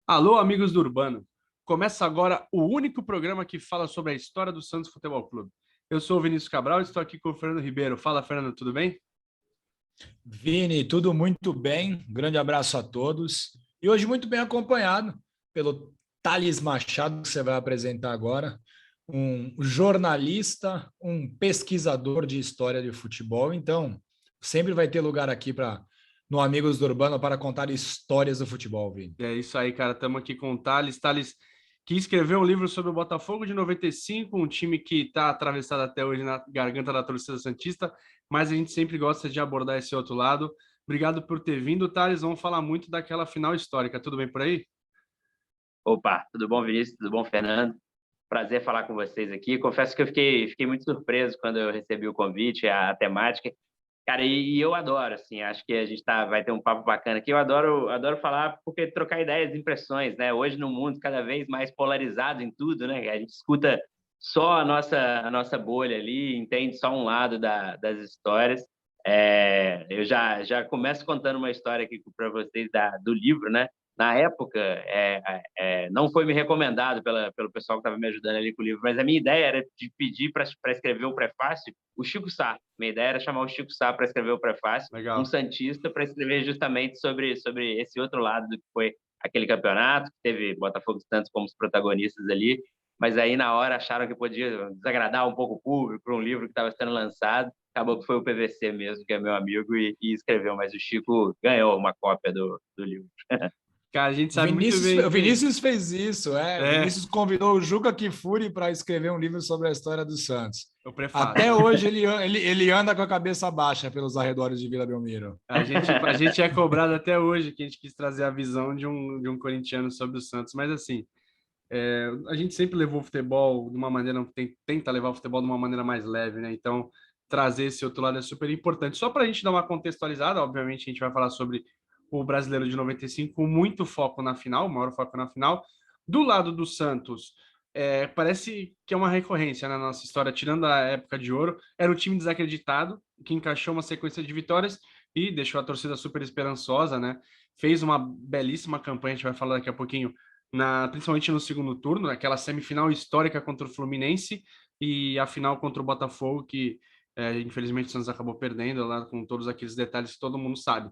Alô, amigos do Urbano. Começa agora o único programa que fala sobre a história do Santos Futebol Clube. Eu sou o Vinícius Cabral e estou aqui com o Fernando Ribeiro. Fala, Fernando, tudo bem? Vini, tudo muito bem. Grande abraço a todos. E hoje muito bem acompanhado pelo Thales Machado, que você vai apresentar agora, um jornalista, um pesquisador de história de futebol. Então, sempre vai ter lugar aqui para no Amigos do Urbano para contar histórias do futebol, Vini. É isso aí, cara. Estamos aqui com o Thales. Thales, que escreveu um livro sobre o Botafogo de 95, um time que está atravessado até hoje na garganta da torcida santista, mas a gente sempre gosta de abordar esse outro lado. Obrigado por ter vindo, Thales. Vamos falar muito daquela final histórica. Tudo bem por aí? Opa, tudo bom, Vinícius? Tudo bom, Fernando? Prazer falar com vocês aqui. Confesso que eu fiquei muito surpreso quando eu recebi o convite, a temática. Cara, e eu adoro, assim, acho que a gente vai ter um papo bacana aqui. Eu adoro falar porque trocar ideias, impressões, né? Hoje, no mundo cada vez mais polarizado em tudo, né? A gente escuta só a nossa bolha ali, entende só um lado das histórias. Eu já começo contando uma história aqui para vocês do livro, né? Na época, não foi me recomendado pelo pessoal que estava me ajudando ali com o livro, mas a minha ideia era de pedir para escrever o prefácio o Chico Sá. Minha ideia era chamar o Chico Sá para escrever o prefácio, um Legal. santista, para escrever justamente sobre esse outro lado do que foi aquele campeonato, que teve Botafogo e Santos como os protagonistas ali, mas aí na hora acharam que podia desagradar um pouco o público para um livro que estava sendo lançado. Acabou que foi o PVC mesmo, que é meu amigo, e escreveu, mas o Chico ganhou uma cópia do livro. Cara, a gente sabe muito bem O que Vinícius fez isso, é. O é Vinícius convidou o Juca Kfouri para escrever um livro sobre a história do Santos. o prefácio. Até hoje ele anda com a cabeça baixa pelos arredores de Vila Belmiro. A gente é cobrado até hoje que a gente quis trazer a visão de um corintiano sobre o Santos, mas assim, a gente sempre levou o futebol de uma maneira, tenta levar o futebol de uma maneira mais leve, né? Então, trazer esse outro lado é super importante. Só para a gente dar uma contextualizada, obviamente a gente vai falar sobre o Brasileiro de 95 com muito foco na final, maior foco na final. Do lado do Santos, parece que é uma recorrência na nossa história, tirando a época de ouro, era um time desacreditado, que encaixou uma sequência de vitórias e deixou a torcida super esperançosa, né? Fez uma belíssima campanha, a gente vai falar daqui a pouquinho, principalmente no segundo turno, aquela semifinal histórica contra o Fluminense e a final contra o Botafogo, que infelizmente o Santos acabou perdendo, lá com todos aqueles detalhes que todo mundo sabe.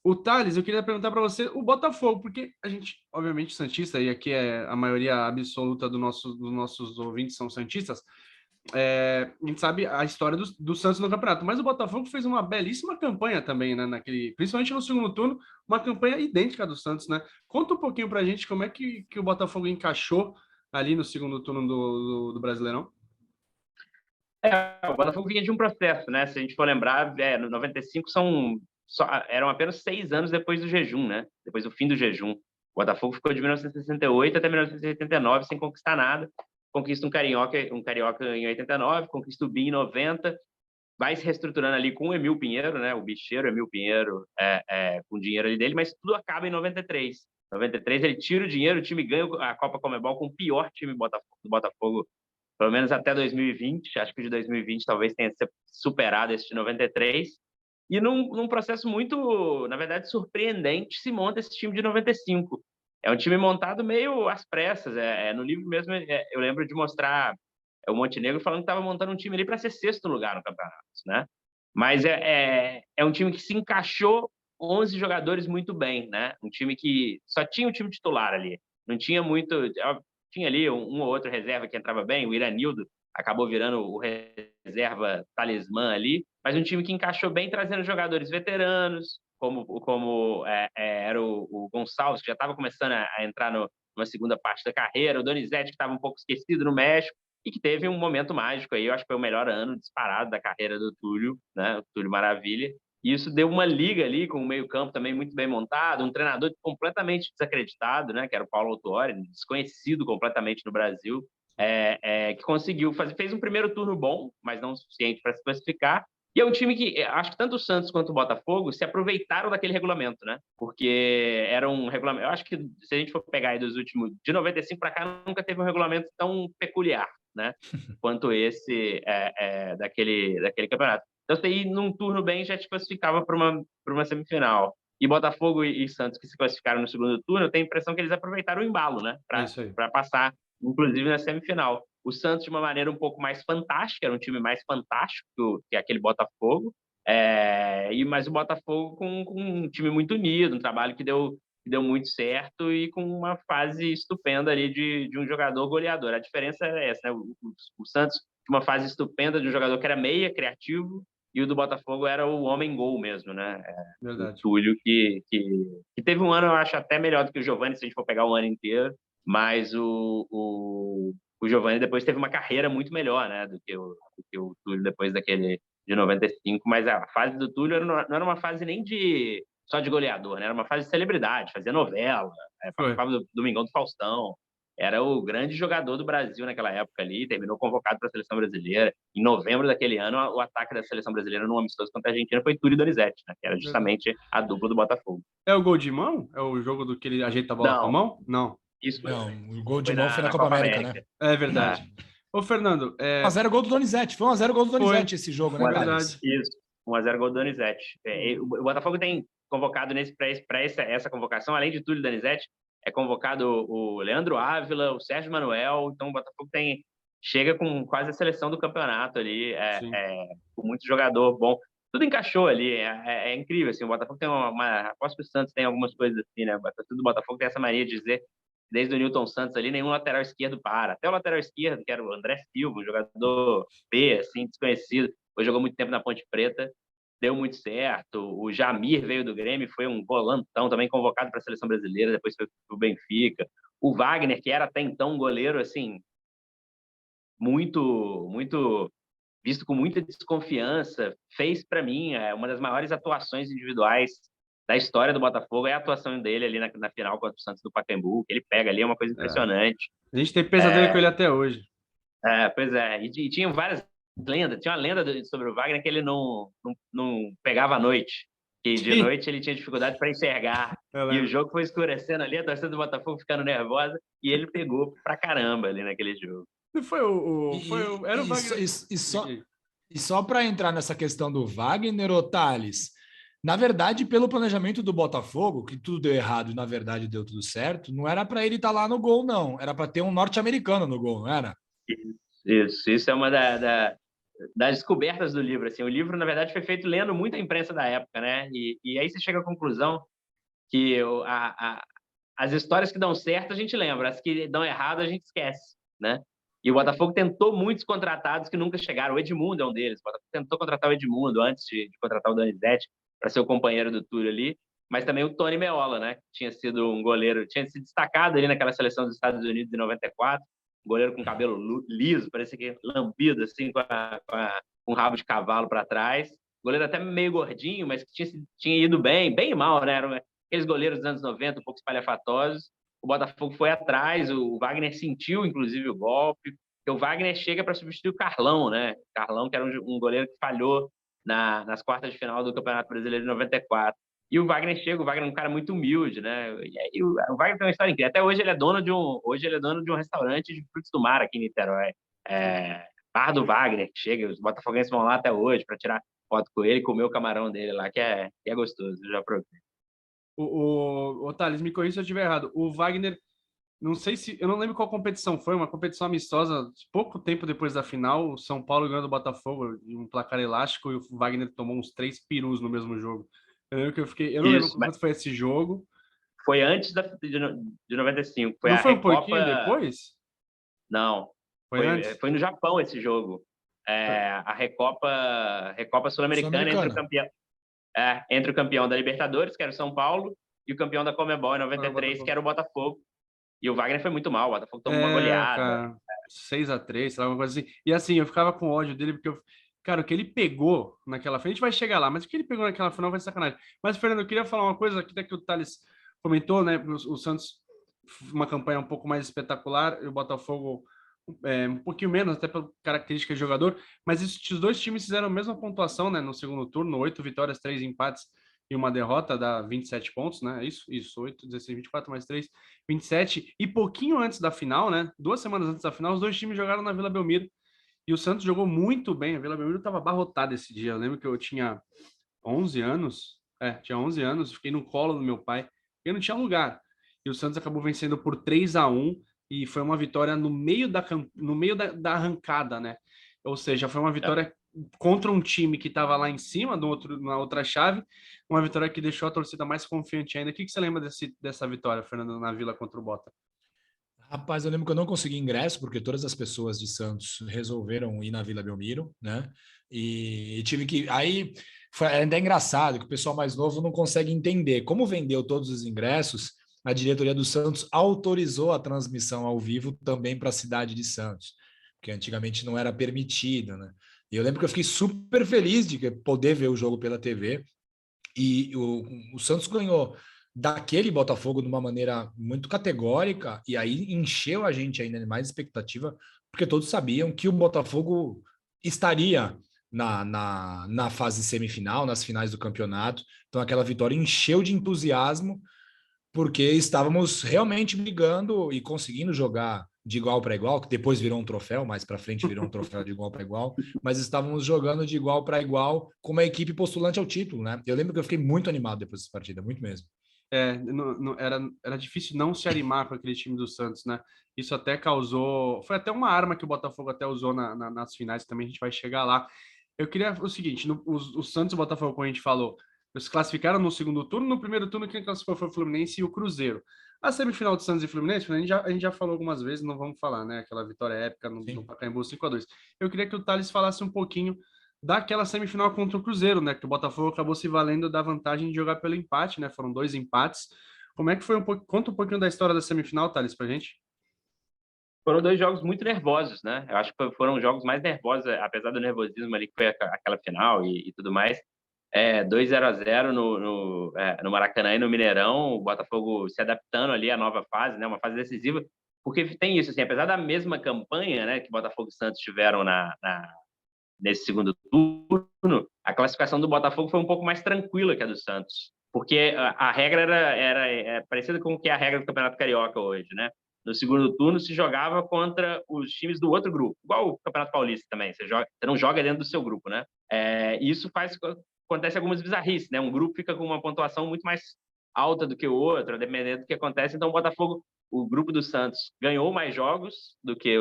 O Thales, eu queria perguntar para você o Botafogo, porque a gente, obviamente, santista, e aqui é a maioria absoluta dos nossos ouvintes são santistas, a gente sabe a história do Santos no campeonato, mas o Botafogo fez uma belíssima campanha também, né, principalmente no segundo turno, uma campanha idêntica do Santos, né? Conta um pouquinho para a gente como é que o Botafogo encaixou ali no segundo turno do Brasileirão. O Botafogo vinha de um processo, né? Se a gente for lembrar, no 95 eram apenas 6 anos depois do jejum, né? Depois do fim do jejum. O Botafogo ficou de 1968 até 1989 sem conquistar nada. Conquista um carioca em 89, conquista o BI em 90, vai se reestruturando ali com o Emil Pinheiro, né? O bicheiro Emil Pinheiro, com o dinheiro ali dele, mas tudo acaba em 93. Em 93 ele tira o dinheiro, o time ganha a Copa Comebol com o pior time do Botafogo, pelo menos até 2020. Acho que o de 2020 talvez tenha superado esse de 93. E num processo muito, na verdade, surpreendente, se monta esse time de 95. É um time montado meio às pressas. No livro mesmo, eu lembro de mostrar o Montenegro falando que estava montando um time ali para ser sexto lugar no campeonato, né? Mas é um time que se encaixou 11 jogadores muito bem, né? Um time que só tinha o time titular ali. Não tinha muito... Tinha ali um ou outro reserva que entrava bem. O Iranildo acabou virando o reserva talismã ali. Mas um time que encaixou bem, trazendo jogadores veteranos, como era o Gonçalves, que já estava começando a entrar numa segunda parte da carreira. O Donizete, que estava um pouco esquecido no México e que teve um momento mágico aí. Eu acho que foi o melhor ano disparado da carreira do Túlio, né? O Túlio Maravilha. E isso deu uma liga ali com o meio-campo também muito bem montado, um treinador completamente desacreditado, né? Que era o Paulo Autuori, desconhecido completamente no Brasil, que conseguiu fez um primeiro turno bom, mas não o suficiente para se classificar. E é um time que acho que tanto o Santos quanto o Botafogo se aproveitaram daquele regulamento, né? Porque era um regulamento. Eu acho que se a gente for pegar aí dos últimos, de 95 para cá, nunca teve um regulamento tão peculiar, né? Quanto esse daquele campeonato. Então, você ir num turno bem já te classificava para uma semifinal. E Botafogo e Santos, que se classificaram no segundo turno, eu tenho a impressão que eles aproveitaram o embalo, né? Para passar, inclusive, na semifinal. O Santos, de uma maneira um pouco mais fantástica, era um time mais fantástico que aquele Botafogo, mas o Botafogo com um time muito unido, um trabalho que deu muito certo e com uma fase estupenda ali de um jogador goleador. A diferença é essa, né? O Santos tinha uma fase estupenda de um jogador que era meia, criativo, e o do Botafogo era o homem-gol mesmo, né? Verdade. O Túlio, que teve um ano, eu acho, até melhor do que o Giovani, se a gente for pegar o ano inteiro, mas o Giovani depois teve uma carreira muito melhor, né? Do que o Túlio depois daquele de 95, mas a fase do Túlio não era uma fase nem só de goleador, né? Era uma fase de celebridade, fazia novela, participava do Domingão do Faustão, era o grande jogador do Brasil naquela época ali, terminou convocado para a Seleção Brasileira. Em novembro daquele ano, o ataque da Seleção Brasileira no amistoso contra a Argentina foi Túlio e Donizete, né? Que era justamente a dupla do Botafogo. É o gol de mão? É o jogo do que ele ajeita a bola com a mão? Não. Isso. Não, o gol de mão foi na Copa América, né? É verdade. Ô, Fernando... 1x0 gol do Donizete. Foi 1x0 gol do Donizete esse jogo, né, verdade. Isso. 1x0 gol do Donizete. O Botafogo tem convocado para essa convocação, além de Túlio e Donizete, é convocado o Leandro Ávila, o Sérgio Manuel, então o Botafogo chega com quase a seleção do campeonato ali, com muito jogador bom. Tudo encaixou ali, é incrível, assim, o Botafogo tem aposto que o Santos tem algumas coisas assim, né? Tudo do Botafogo tem essa mania de dizer, desde o Newton Santos ali, nenhum lateral esquerdo para. Até o lateral esquerdo, que era o André Silva, um jogador B, assim, desconhecido, hoje jogou muito tempo na Ponte Preta, deu muito certo. O Jamir veio do Grêmio, foi um volantão também convocado para a Seleção Brasileira, depois foi para o Benfica. O Wagner, que era até então um goleiro, assim, muito, muito visto com muita desconfiança, fez para mim uma das maiores atuações individuais da história do Botafogo, é a atuação dele ali na final contra o Santos do Pacaembu, que ele pega ali, é uma coisa impressionante. A gente tem pesadelo com ele até hoje. Pois é, e tinha várias lendas, tinha uma lenda sobre o Wagner que ele não pegava à noite, que de noite ele tinha dificuldade para enxergar, e o jogo foi escurecendo ali, a torcida do Botafogo ficando nervosa, e ele pegou pra caramba ali naquele jogo. Era o Wagner. E só para entrar nessa questão do Wagner, ô Thales, na verdade, pelo planejamento do Botafogo, que tudo deu errado e na verdade deu tudo certo, não era para ele estar lá no gol, não. Era para ter um norte-americano no gol, não era? Isso é uma das descobertas do livro. Assim. O livro, na verdade, foi feito lendo muita imprensa da época, né? E aí você chega à conclusão que as histórias que dão certo a gente lembra, as que dão errado a gente esquece, né? E o Botafogo tentou muitos contratados que nunca chegaram. O Edmundo é um deles. O Botafogo tentou contratar o Edmundo antes de contratar o Donizete para ser o companheiro do Túlio ali. Mas também o Tony Meola, né? Que tinha sido um goleiro, tinha se destacado ali naquela seleção dos Estados Unidos em 94. Um goleiro com cabelo liso, parecia que lambido, assim, com um rabo de cavalo para trás. Goleiro até meio gordinho, mas que tinha ido bem e mal, né? Eram aqueles goleiros dos anos 90, um pouco espalhafatosos. O Botafogo foi atrás, o Wagner sentiu, inclusive, o golpe. O Wagner chega para substituir o Carlão, né? Carlão, que era um goleiro que falhou nas quartas de final do Campeonato Brasileiro de 94. E o Wagner é um cara muito humilde, né? E aí, o Wagner tem uma história incrível. Até hoje ele é dono de um restaurante de frutos do mar aqui em Niterói. Bar do Wagner, que chega, os botafoguenses vão lá até hoje para tirar foto com ele e comer o camarão dele lá, que é gostoso, eu já provei. O Thales, me corrija se eu estiver errado. O Wagner, eu não lembro qual competição foi, uma competição amistosa, pouco tempo depois da final, o São Paulo ganhou do Botafogo em um placar elástico e o Wagner tomou uns 3 perus no mesmo jogo. Eu não lembro quanto foi esse jogo. Foi antes de 95. Não foi um pouquinho depois? Não. Foi antes? Foi no Japão esse jogo. A Recopa Sul-Americana entre o campeão da Libertadores, que era o São Paulo, e o campeão da Conmebol em 93, que era o Botafogo. E o Wagner foi muito mal, o Botafogo tomou uma goleada. 6-3, sei lá, alguma coisa assim. E assim, eu ficava com ódio dele, porque cara, o que ele pegou naquela final, a gente vai chegar lá, mas o que ele pegou naquela final vai ser sacanagem. Mas, Fernando, eu queria falar uma coisa aqui, até que o Thales comentou, né? O Santos, uma campanha um pouco mais espetacular, e o Botafogo um pouquinho menos, até pela característica de jogador, mas os dois times fizeram a mesma pontuação, né? No segundo turno, 8 vitórias, 3 empates e uma derrota, dá 27 pontos, né? Isso, 8, 16, 24 mais 3, 27. E pouquinho antes da final, né? 2 semanas antes da final, os dois times jogaram na Vila Belmiro. E o Santos jogou muito bem. A Vila Belmiro estava abarrotada esse dia. Eu lembro que eu tinha 11 anos. Tinha 11 anos, fiquei no colo do meu pai, eu não tinha lugar. E o Santos acabou vencendo por 3-1 e foi uma vitória no meio da arrancada, né? Ou seja, foi uma É. vitória contra um time que estava lá em cima, na outra chave, uma vitória que deixou a torcida mais confiante ainda. O que você lembra dessa vitória, Fernando, na Vila contra o Bota? Rapaz, eu lembro que eu não consegui ingresso, porque todas as pessoas de Santos resolveram ir na Vila Belmiro, né? E tive que. Aí foi ainda é engraçado que o pessoal mais novo não consegue entender. Como vendeu todos os ingressos, a diretoria do Santos autorizou a transmissão ao vivo também para a cidade de Santos, que antigamente não era permitida, né? E eu lembro que eu fiquei super feliz de poder ver o jogo pela TV. E o Santos ganhou daquele Botafogo de uma maneira muito categórica, e aí encheu a gente ainda de mais expectativa, porque todos sabiam que o Botafogo estaria na fase semifinal, nas finais do campeonato. Então aquela vitória encheu de entusiasmo, porque estávamos realmente brigando e conseguindo jogar de igual para igual, que depois virou um troféu, mais para frente virou um troféu de igual para igual, mas estávamos jogando de igual para igual com uma equipe postulante ao título, né? Eu lembro que eu fiquei muito animado depois dessa partida, muito mesmo. Era difícil não se animar com aquele time do Santos, né? Isso até causou. Foi até uma arma que o Botafogo até usou nas finais, também a gente vai chegar lá. Eu queria o seguinte: o Santos e o Botafogo, como a gente falou, eles classificaram no segundo turno, no primeiro turno quem classificou foi o Fluminense e o Cruzeiro. A semifinal de Santos e Fluminense, a gente já falou algumas vezes, não vamos falar, né? Aquela vitória épica no Sim. Pacaembu 5-2. Eu queria que o Thales falasse um pouquinho daquela semifinal contra o Cruzeiro, né? Que o Botafogo acabou se valendo da vantagem de jogar pelo empate, né? Foram 2 empates. Como é que foi conta um pouquinho da história da semifinal, Thales, pra gente? Foram dois jogos muito nervosos, né? Eu acho que foram os jogos mais nervosos, apesar do nervosismo ali que foi aquela final e tudo mais. 2-0 no Maracanã e no Mineirão, o Botafogo se adaptando ali à nova fase, né? Uma fase decisiva, porque tem isso, assim, apesar da mesma campanha, né, que Botafogo e Santos tiveram nesse segundo turno, a classificação do Botafogo foi um pouco mais tranquila que a do Santos, porque a regra era parecida com o que é a regra do Campeonato Carioca hoje, né? No segundo turno se jogava contra os times do outro grupo, igual o Campeonato Paulista também, você não joga dentro do seu grupo, né? Isso acontece algumas bizarrices, né? Um grupo fica com uma pontuação muito mais alta do que o outro, dependendo do que acontece. Então, o grupo do Santos ganhou mais jogos do que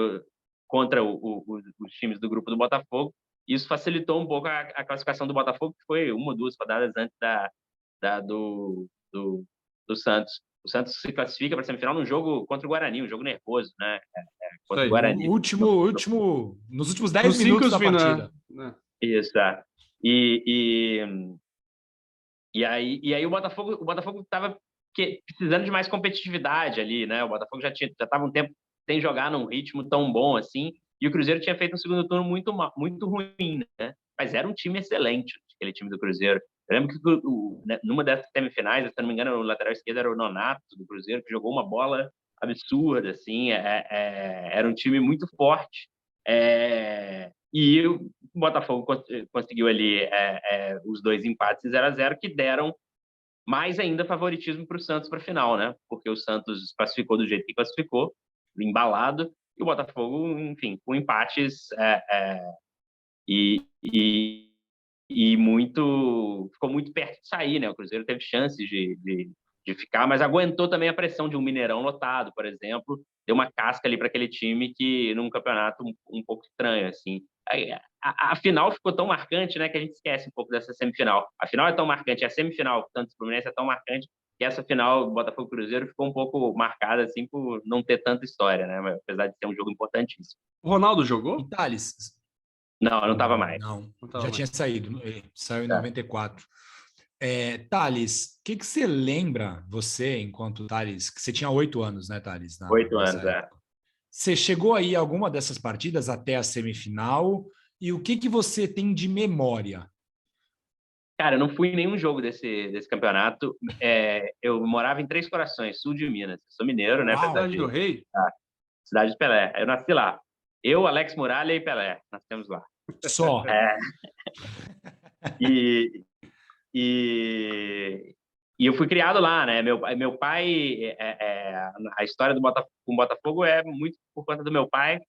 contra os times do grupo do Botafogo. Isso facilitou um pouco a classificação do Botafogo, que foi uma ou duas rodadas antes do Santos. O Santos se classifica para a semifinal num jogo contra o Guarani, um jogo nervoso, né? Isso Contra o aí. Guarani. Nos últimos 10 Nos cinco minutos da finais, partida. né? Isso, é. E aí o Botafogo estava precisando de mais competitividade ali, né? O Botafogo já estava um tempo sem jogar num ritmo tão bom assim, e o Cruzeiro tinha feito um segundo turno muito ruim, né? Mas era um time excelente, aquele time do Cruzeiro. Eu lembro que né, numa dessas semifinais, se não me engano, o lateral esquerdo era o Nonato do Cruzeiro, que jogou uma bola absurda, assim, era um time muito forte. E o Botafogo conseguiu ali os 2 empates 0-0 que deram mais ainda favoritismo para o Santos para a final, né? Porque o Santos classificou do jeito que classificou, embalado, e o Botafogo, enfim, com empates e, e, e ficou muito perto de sair, né? O Cruzeiro teve chances de ficar, mas aguentou também a pressão de um Mineirão lotado, por exemplo, deu uma casca ali para aquele time que num campeonato um pouco estranho, assim. A final ficou tão marcante, né, que a gente esquece um pouco dessa semifinal. A final é tão marcante, a semifinal, tanto o Fluminense é tão marcante que essa final Botafogo Cruzeiro ficou um pouco marcada assim por não ter tanta história, né, mas, apesar de ser um jogo importantíssimo. O Ronaldo E jogou? Thales, Não, eu não estava mais. não, Não tava já mais. tinha saído, saiu em Tá. 94. Thales, o que você lembra, você, enquanto Thales, que você tinha 8 anos, né, Thales, 8 anos, nessa época? Você chegou aí a alguma dessas partidas até a semifinal? E o que você tem de memória? Cara, eu não fui em nenhum jogo desse campeonato. Eu morava em Três Corações, sul de Minas. Eu sou mineiro, né? Apesar Uau! Cidade do de Rei? cidade de Pelé. Eu nasci lá. Eu, Alex Muralha e Pelé. Nascemos lá. Só. É, e, e, e eu fui criado lá, né? Meu pai, a história com o Botafogo é muito por conta do meu pai.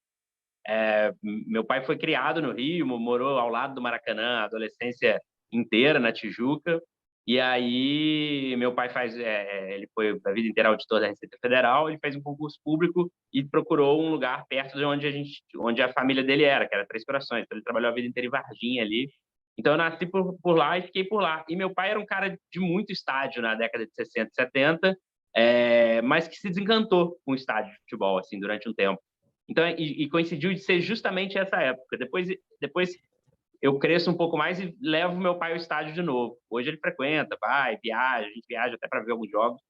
Meu pai foi criado no Rio, morou ao lado do Maracanã a adolescência inteira na Tijuca. E aí, meu pai ele foi a vida inteira auditor da Receita Federal, ele fez um concurso público e procurou um lugar perto de onde a família dele era, que era Três Corações. Então, ele trabalhou a vida inteira em Varginha ali. Então, eu nasci por lá e fiquei por lá. E meu pai era um cara de muito estádio na década de 60 e 70, mas que se desencantou com o estádio de futebol, assim, durante um tempo. Então, e coincidiu de ser justamente essa época. Depois eu cresço um pouco mais e levo meu pai ao estádio de novo. Hoje ele frequenta, vai, viaja, a gente viaja até para ver alguns jogos.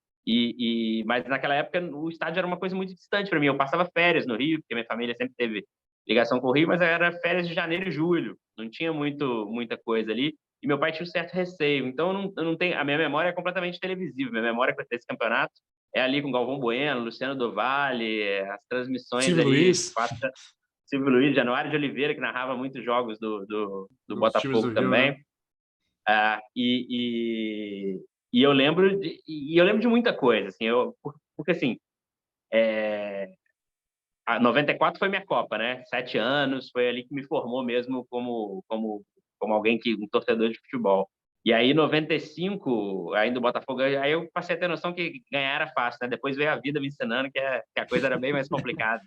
Mas naquela época o estádio era uma coisa muito distante para mim. Eu passava férias no Rio, porque minha família sempre teve ligação com o Rio, mas era férias de janeiro e julho. Não tinha muita coisa ali. E meu pai tinha um certo receio. Então eu não tenho, a minha memória é completamente televisiva. Minha memória desse campeonato é ali com Galvão Bueno, Luciano do Vale, as transmissões Silvio ali. Luiz. Silvio Luiz, Januário de Oliveira, que narrava muitos jogos do Botafogo do também. Rio, né? E eu lembro de muita coisa, assim, porque assim, a 94 foi minha Copa, né? 7 anos, foi ali que me formou mesmo como alguém um torcedor de futebol. E aí, 95, ainda o Botafogo, aí eu passei a ter noção que ganhar era fácil, né? Depois veio a vida me ensinando que a coisa era bem mais complicada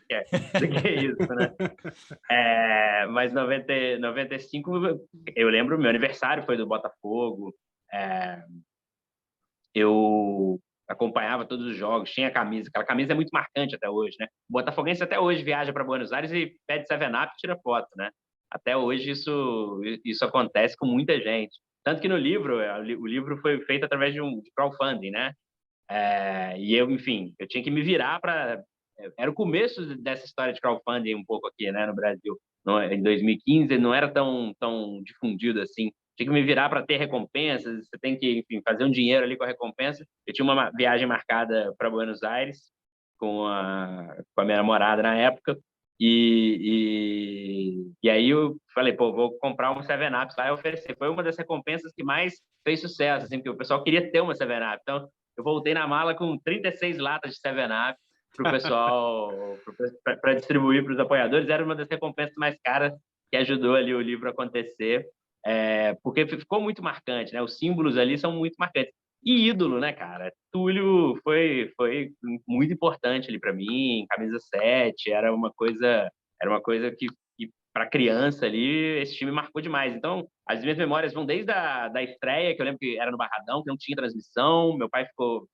do que isso, né? Mas 95, eu lembro, meu aniversário foi do Botafogo, eu acompanhava todos os jogos, tinha camisa, aquela camisa é muito marcante até hoje, né? O botafoguense até hoje viaja para Buenos Aires e pede 7-Up e tira foto, né? Até hoje isso acontece com muita gente. Tanto que no livro, o livro foi feito através de crowdfunding, né? E eu, enfim, eu tinha que me virar para... Era o começo dessa história de crowdfunding um pouco aqui, né, no Brasil. Em 2015 não era tão difundido assim. Tinha que me virar para ter recompensas, você tem que, enfim, fazer um dinheiro ali com a recompensa. Eu tinha uma viagem marcada para Buenos Aires com a minha namorada na época, e aí eu falei, pô, vou comprar um 7-Up lá e oferecer. Foi uma das recompensas que mais fez sucesso, assim, porque o pessoal queria ter uma 7-Up. Então, eu voltei na mala com 36 latas de 7-Up para o pessoal, para distribuir para os apoiadores. Era uma das recompensas mais caras que ajudou ali o livro a acontecer, porque ficou muito marcante, né? Os símbolos ali são muito marcantes. E ídolo, né, cara? Túlio foi muito importante ali para mim, camisa 7, era uma coisa que para criança ali, esse time marcou demais. Então, as minhas memórias vão desde da estreia, que eu lembro que era no Barradão, que não tinha transmissão, meu pai ficou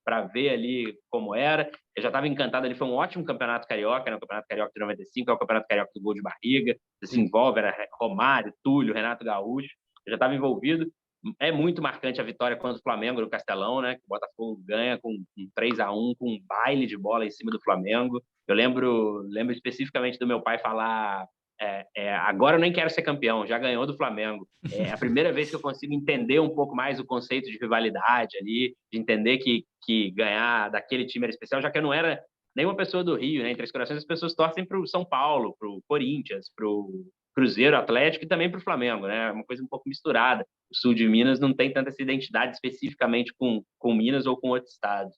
para ver ali como era. Eu já estava encantado ali, foi um ótimo campeonato carioca, né? O campeonato carioca de 95, é o campeonato carioca do gol de barriga, você se envolve, era Romário, Túlio, Renato Gaúcho, eu já estava envolvido. É muito marcante a vitória contra o Flamengo no Castelão, né? O Botafogo ganha com 3-1, com um baile de bola em cima do Flamengo. Eu lembro especificamente do meu pai falar: agora eu nem quero ser campeão, já ganhou do Flamengo. É a primeira vez que eu consigo entender um pouco mais o conceito de rivalidade ali, de entender que ganhar daquele time era especial, já que eu não era nenhuma pessoa do Rio, né? Em Três Corações as pessoas torcem para o São Paulo, para o Corinthians, para o Cruzeiro, Atlético e também para o Flamengo, né? É uma coisa um pouco misturada. O sul de Minas não tem tanta essa identidade especificamente com Minas ou com outros estados.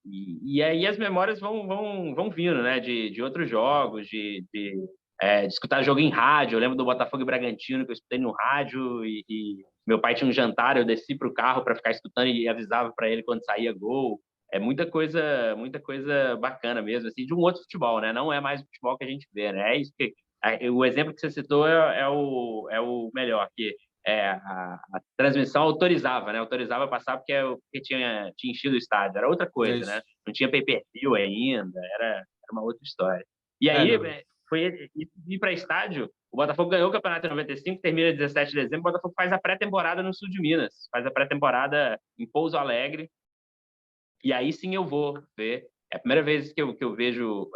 E aí as memórias vão vindo, né? De outros jogos, de escutar jogo em rádio. Eu lembro do Botafogo e Bragantino, que eu escutei no rádio, e meu pai tinha um jantar, eu desci para o carro para ficar escutando e avisava para ele quando saía gol. É muita coisa bacana mesmo, assim, de um outro futebol, né? Não é mais o futebol que a gente vê, né? É isso que o exemplo que você citou é o melhor, que a transmissão autorizava, né? Autorizava passar porque tinha enchido o estádio. Era outra coisa, né? Não tinha pay-per-view ainda, era uma outra história. E aí, foi ir para estádio. O Botafogo ganhou o campeonato em 95, termina 17 de dezembro. O Botafogo faz a pré-temporada no sul de Minas, faz a pré-temporada em Pouso Alegre. E aí sim eu vou ver. É a primeira vez que eu vejo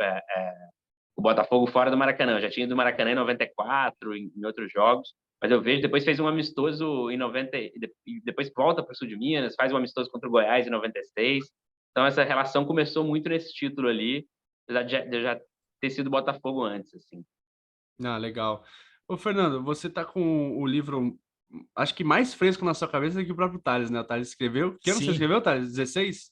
o Botafogo fora do Maracanã. Eu já tinha ido do Maracanã em 94, em outros jogos, mas eu vejo, depois fez um amistoso em 90, e depois volta para o sul de Minas, faz um amistoso contra o Goiás em 96. Então essa relação começou muito nesse título ali, apesar de eu já ter sido Botafogo antes, assim. Ah, legal. Ô, Fernando, você tá com o livro, acho que mais fresco na sua cabeça do que o próprio Thales, né? O Thales escreveu. Que ano você Sim. escreveu, Thales? 16?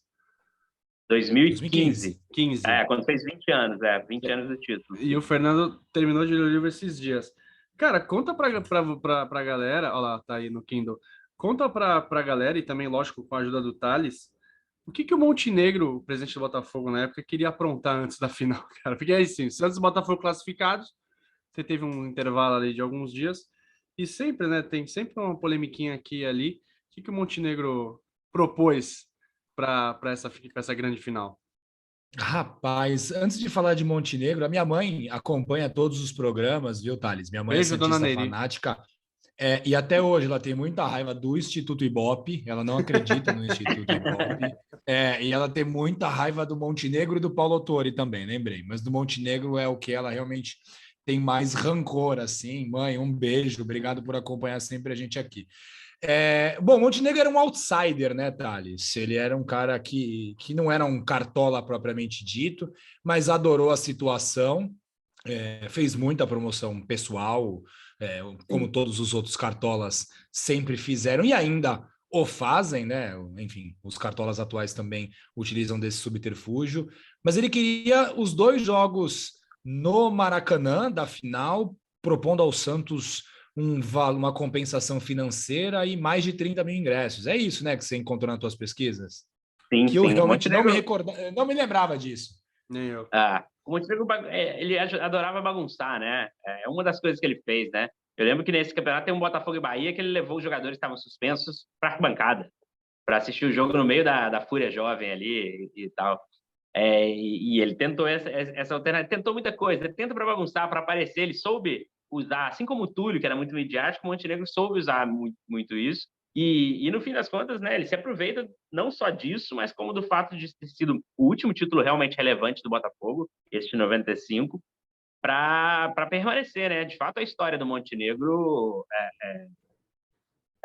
2015. 15. Quando fez 20 anos, 20 anos do título. E o Fernando terminou de ler o livro esses dias. Cara, conta pra galera, olha lá, tá aí no Kindle. Conta para a galera, e também, lógico, com a ajuda do Thales, o que o Montenegro, o presidente do Botafogo na época, queria aprontar antes da final, cara? Porque aí sim, Santos e Botafogo classificados, você teve um intervalo ali de alguns dias, e sempre, né, tem sempre uma polemiquinha aqui e ali. O que o Montenegro propôs para essa grande final? Rapaz, antes de falar de Montenegro, a minha mãe acompanha todos os programas, viu, Thales? Minha mãe é Beijo, dona santista Neri. fanática. E até hoje ela tem muita raiva do Instituto Ibope, ela não acredita no Instituto Ibope, e ela tem muita raiva do Montenegro e do Paulo Autori também, lembrei, mas do Montenegro é o que ela realmente tem mais rancor, assim. Mãe, um beijo, obrigado por acompanhar sempre a gente aqui. Bom, Montenegro era um outsider, né, Thales? Ele era um cara que não era um cartola propriamente dito, mas adorou a situação, fez muita promoção pessoal, como todos os outros cartolas sempre fizeram e ainda o fazem, né? Enfim, os cartolas atuais também utilizam desse subterfúgio, mas ele queria os 2 jogos no Maracanã da final, propondo ao Santos uma compensação financeira e mais de 30 mil ingressos. É isso, né, que você encontrou nas suas pesquisas? Sim, Que eu sim. realmente não me lembrava disso. Nem eu. O Montenegro, ele adorava bagunçar, né? É uma das coisas que ele fez, né? Eu lembro que nesse campeonato tem um Botafogo e Bahia que ele levou os jogadores que estavam suspensos para a bancada, para assistir o jogo no meio da Fúria Jovem ali e tal. E ele tentou essa alternativa, tentou muita coisa, ele tenta para bagunçar, para aparecer, ele soube usar, assim como o Túlio, que era muito midiático, o Montenegro soube usar muito, muito isso, e no fim das contas, né, ele se aproveita não só disso, mas como do fato de ter sido o último título realmente relevante do Botafogo, este 95, para permanecer, né? De fato, a história do Montenegro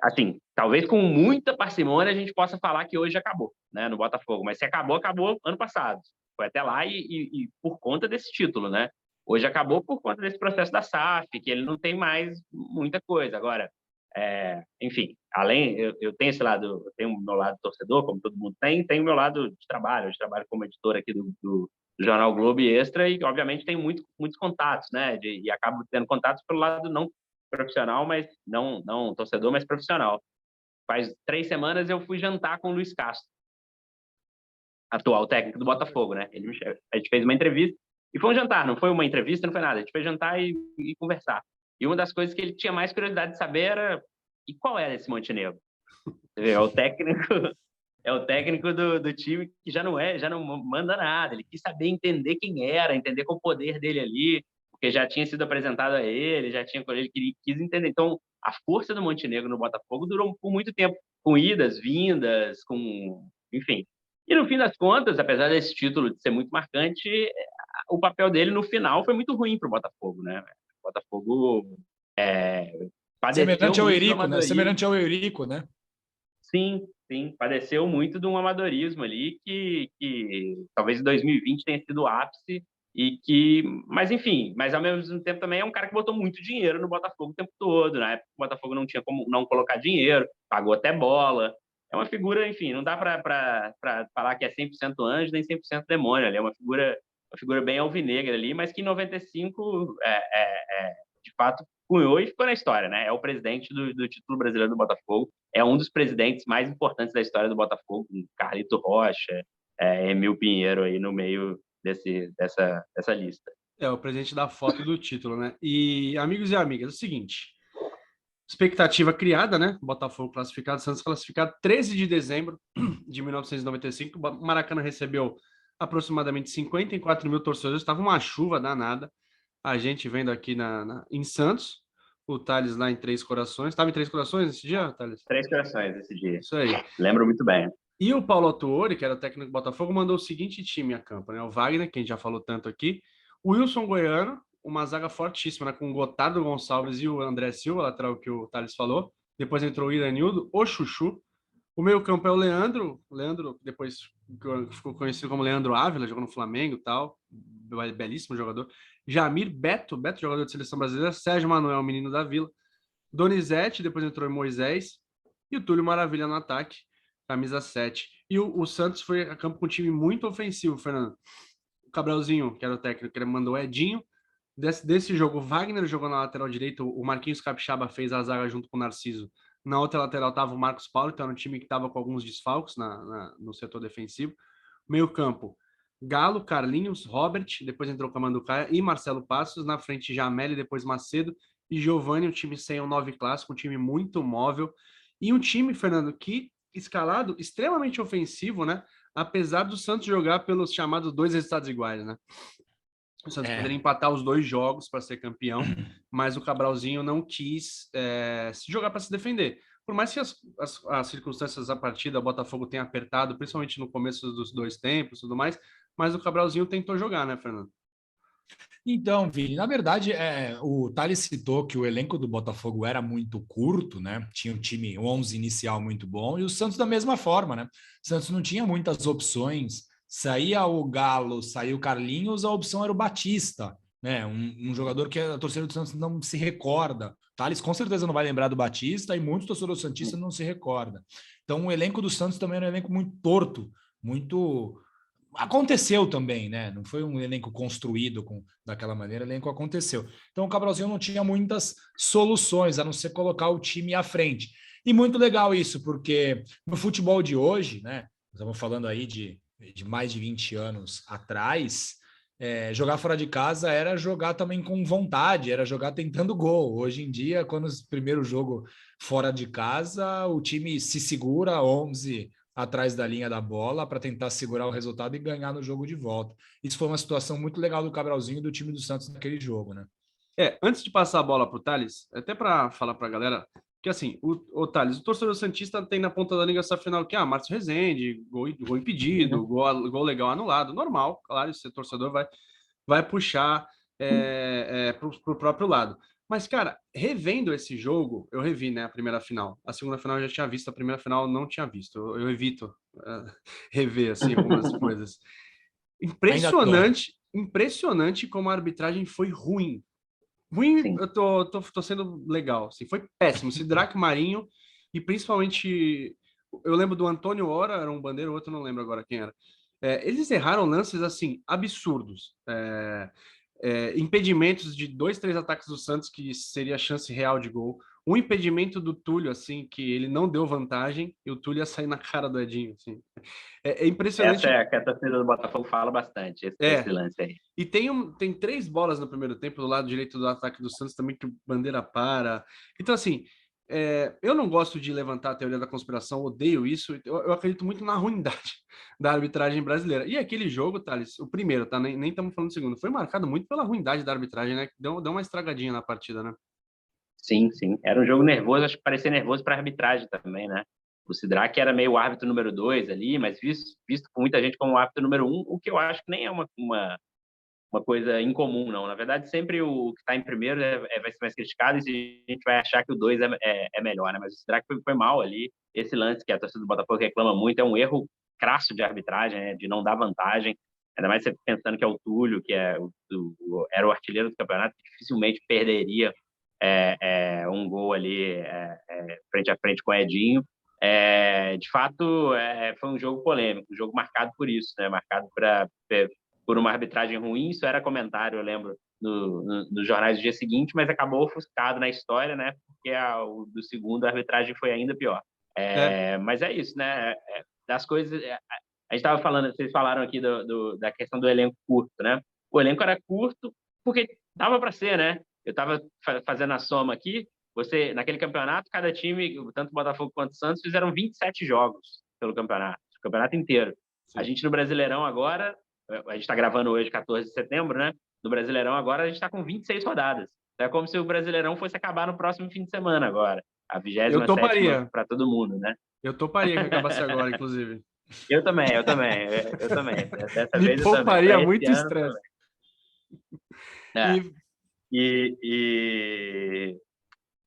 assim, talvez com muita parcimônia a gente possa falar que hoje acabou, né, no Botafogo. Mas se acabou, acabou ano passado. Foi até lá e por conta desse título, né? Hoje acabou por conta desse processo da SAF, que ele não tem mais muita coisa. Agora, enfim, além, eu tenho esse lado, eu tenho o meu lado torcedor, como todo mundo tem o meu lado de trabalho. Eu trabalho como editor aqui do Jornal Globo e Extra e, obviamente, tenho muitos contatos, né? E acabo tendo contatos pelo lado não profissional, mas não torcedor, mas profissional. Faz 3 semanas eu fui jantar com o Luiz Castro, atual técnico do Botafogo, né? A gente fez uma entrevista e foi um jantar, não foi uma entrevista, não foi nada. A gente foi jantar e conversar. E uma das coisas que ele tinha mais curiosidade de saber era e qual era esse Montenegro? É o técnico do time que já não manda nada. Ele quis saber entender quem era, entender qual o poder dele ali, porque já tinha sido apresentado a ele, ele quis entender. Então, a força do Montenegro no Botafogo durou por muito tempo, com idas, vindas, enfim. E no fim das contas, apesar desse título de ser muito marcante, o papel dele no final foi muito ruim para o Botafogo, né? O Botafogo padeceu Semelhante ao muito do Eurico, né? amadorismo. Semelhante ao Eurico, né? Sim, padeceu muito de um amadorismo ali que talvez em 2020 tenha sido o ápice mas enfim, mas ao mesmo tempo também é um cara que botou muito dinheiro no Botafogo o tempo todo. Na época o Botafogo não tinha como não colocar dinheiro, pagou até bola. É uma figura, enfim, não dá para falar que é 100% anjo nem 100% demônio. Ele é uma figura bem alvinegra ali, mas que em 95 de fato cunhou e ficou na história, né? É o presidente do título brasileiro do Botafogo, é um dos presidentes mais importantes da história do Botafogo, Carlito Rocha, Emil Pinheiro aí no meio dessa lista. É o presidente da foto do título, né? E, amigos e amigas, é o seguinte: expectativa criada, né? Botafogo classificado, Santos classificado, 13 de dezembro de 1995. O Maracanã recebeu aproximadamente 54 mil torcedores, estava uma chuva danada. A gente vendo aqui em Santos, o Thales lá em Três Corações. Estava em Três Corações esse dia, Thales? Três Corações esse dia. Isso aí. Lembro muito bem. E o Paulo Autuori, que era o técnico do Botafogo, mandou o seguinte time a campo, né? O Wagner, que a gente já falou tanto aqui, o Wilson Goiano, uma zaga fortíssima, né? Com o Gotardo Gonçalves e o André Silva, lateral que o Thales falou. Depois entrou o Iranildo, o Chuchu. O meio campo é o Leandro, depois ficou conhecido como Leandro Ávila, jogou no Flamengo e tal, belíssimo jogador. Jamir, Beto, jogador de seleção brasileira. Sérgio Manuel, menino da Vila. Donizete, depois entrou Moisés. E o Túlio Maravilha no ataque, camisa 7. E o Santos foi a campo com um time muito ofensivo, Fernando. O Cabral,zinho, que era o técnico, ele mandou o Edinho. Desse jogo, o Wagner jogou na lateral direita, o Marquinhos Capixaba fez a zaga junto com o Narciso Na outra lateral estava o Marcos Paulo, então era um time que estava com alguns desfalques no setor defensivo. Meio campo, Galo, Carlinhos, Robert, depois entrou Camanducaia e Marcelo Passos. Na frente, Jamel, depois Macedo e Giovani, um time sem um 9 clássico, um time muito móvel. E um time, Fernando, que escalado extremamente ofensivo, né? Apesar do Santos jogar pelos chamados 2 resultados iguais, né? O Santos poderia empatar os 2 jogos para ser campeão, mas o Cabralzinho não quis se jogar para se defender. Por mais que as circunstâncias da partida, o Botafogo tenha apertado, principalmente no começo dos 2 tempos e tudo mais, mas o Cabralzinho tentou jogar, né, Fernando? Então, Vini, na verdade, o Thales citou que o elenco do Botafogo era muito curto, né? Tinha um time, um 11 inicial muito bom, e o Santos da mesma forma, né? O Santos não tinha muitas opções. Saía o Galo, saía o Carlinhos, a opção era o Batista, né? Um jogador que a torcida do Santos não se recorda. O Thales com certeza não vai lembrar do Batista e muitos torcedores santistas não se recordam. Então, o elenco do Santos também era um elenco muito torto, muito aconteceu também, né? Não foi um elenco construído daquela maneira, o elenco aconteceu. Então o Cabralzinho não tinha muitas soluções, a não ser colocar o time à frente. E muito legal isso, porque no futebol de hoje, né? Estamos falando aí de mais de 20 anos atrás, jogar fora de casa era jogar também com vontade, era jogar tentando gol. Hoje em dia, quando o primeiro jogo fora de casa, o time se segura 11 atrás da linha da bola para tentar segurar o resultado e ganhar no jogo de volta. Isso foi uma situação muito legal do Cabralzinho e do time do Santos naquele jogo, né? Antes de passar a bola para o Thales, até para falar para a galera, que assim, o Thales, o torcedor santista tem na ponta da língua essa final que, Márcio Rezende, gol impedido, gol legal anulado, normal, claro, esse torcedor vai puxar para o próprio lado. Mas, cara, revendo esse jogo, eu revi, né, a primeira final. A segunda final eu já tinha visto, a primeira final eu não tinha visto. Eu evito rever, assim, algumas coisas. Impressionante como a arbitragem foi ruim. Ruim, Sim. eu tô sendo legal, assim, foi péssimo. Sidraque Marinho e principalmente, eu lembro do Antônio Ora, era um bandeiro, o outro não lembro agora quem era. Eles erraram lances, assim, absurdos. Impedimentos de 2, 3 ataques do Santos, que seria a chance real de gol. Um impedimento do Túlio, assim, que ele não deu vantagem, e o Túlio ia sair na cara do Edinho, assim. É Essa impressionante. é a que a torcida do Botafogo fala bastante, esse lance aí. E tem 3 bolas no primeiro tempo do lado direito do ataque do Santos também que o Bandeira para. Então, assim, eu não gosto de levantar a teoria da conspiração, odeio isso. Eu acredito muito na ruindade da arbitragem brasileira. E aquele jogo, Thales, o primeiro, tá? Nem estamos falando do segundo, foi marcado muito pela ruindade da arbitragem, né? Deu uma estragadinha na partida, né? Sim, sim. Era um jogo nervoso, acho que parecia nervoso para a arbitragem também, né? O Sidraque era meio o árbitro número 2 ali, mas visto por muita gente como o árbitro número 1, o que eu acho que nem é uma coisa incomum, não. Na verdade, sempre o que está em primeiro vai ser mais criticado e a gente vai achar que o 2 é melhor, né? Mas o Sidraque foi mal ali. Esse lance que a torcida do Botafogo reclama muito é um erro crasso de arbitragem, né? De não dar vantagem. Ainda mais você pensando que é o Túlio, que era o artilheiro do campeonato, que dificilmente perderia um gol ali frente a frente com o Edinho. De fato, foi um jogo polêmico, um jogo marcado por isso, né? Marcado por uma arbitragem ruim. Isso era comentário, eu lembro, nos jornais do dia seguinte, mas acabou ofuscado na história, né? Porque do segundo a arbitragem foi ainda pior. Mas é isso, né? Das coisas. A gente estava falando, vocês falaram aqui da questão do elenco curto, né? O elenco era curto porque dava para ser, né? Eu estava fazendo a soma aqui. Naquele campeonato, cada time, tanto o Botafogo quanto o Santos, fizeram 27 jogos pelo campeonato, o campeonato inteiro. Sim. A gente no Brasileirão agora, a gente está gravando hoje, 14 de setembro, né? No Brasileirão agora a gente está com 26 rodadas. É como se o Brasileirão fosse acabar no próximo fim de semana agora. A 27ª para todo mundo, né? Eu toparia que acabasse agora, inclusive. Eu também. Dessa Me vez pouparia eu também. muito estresse.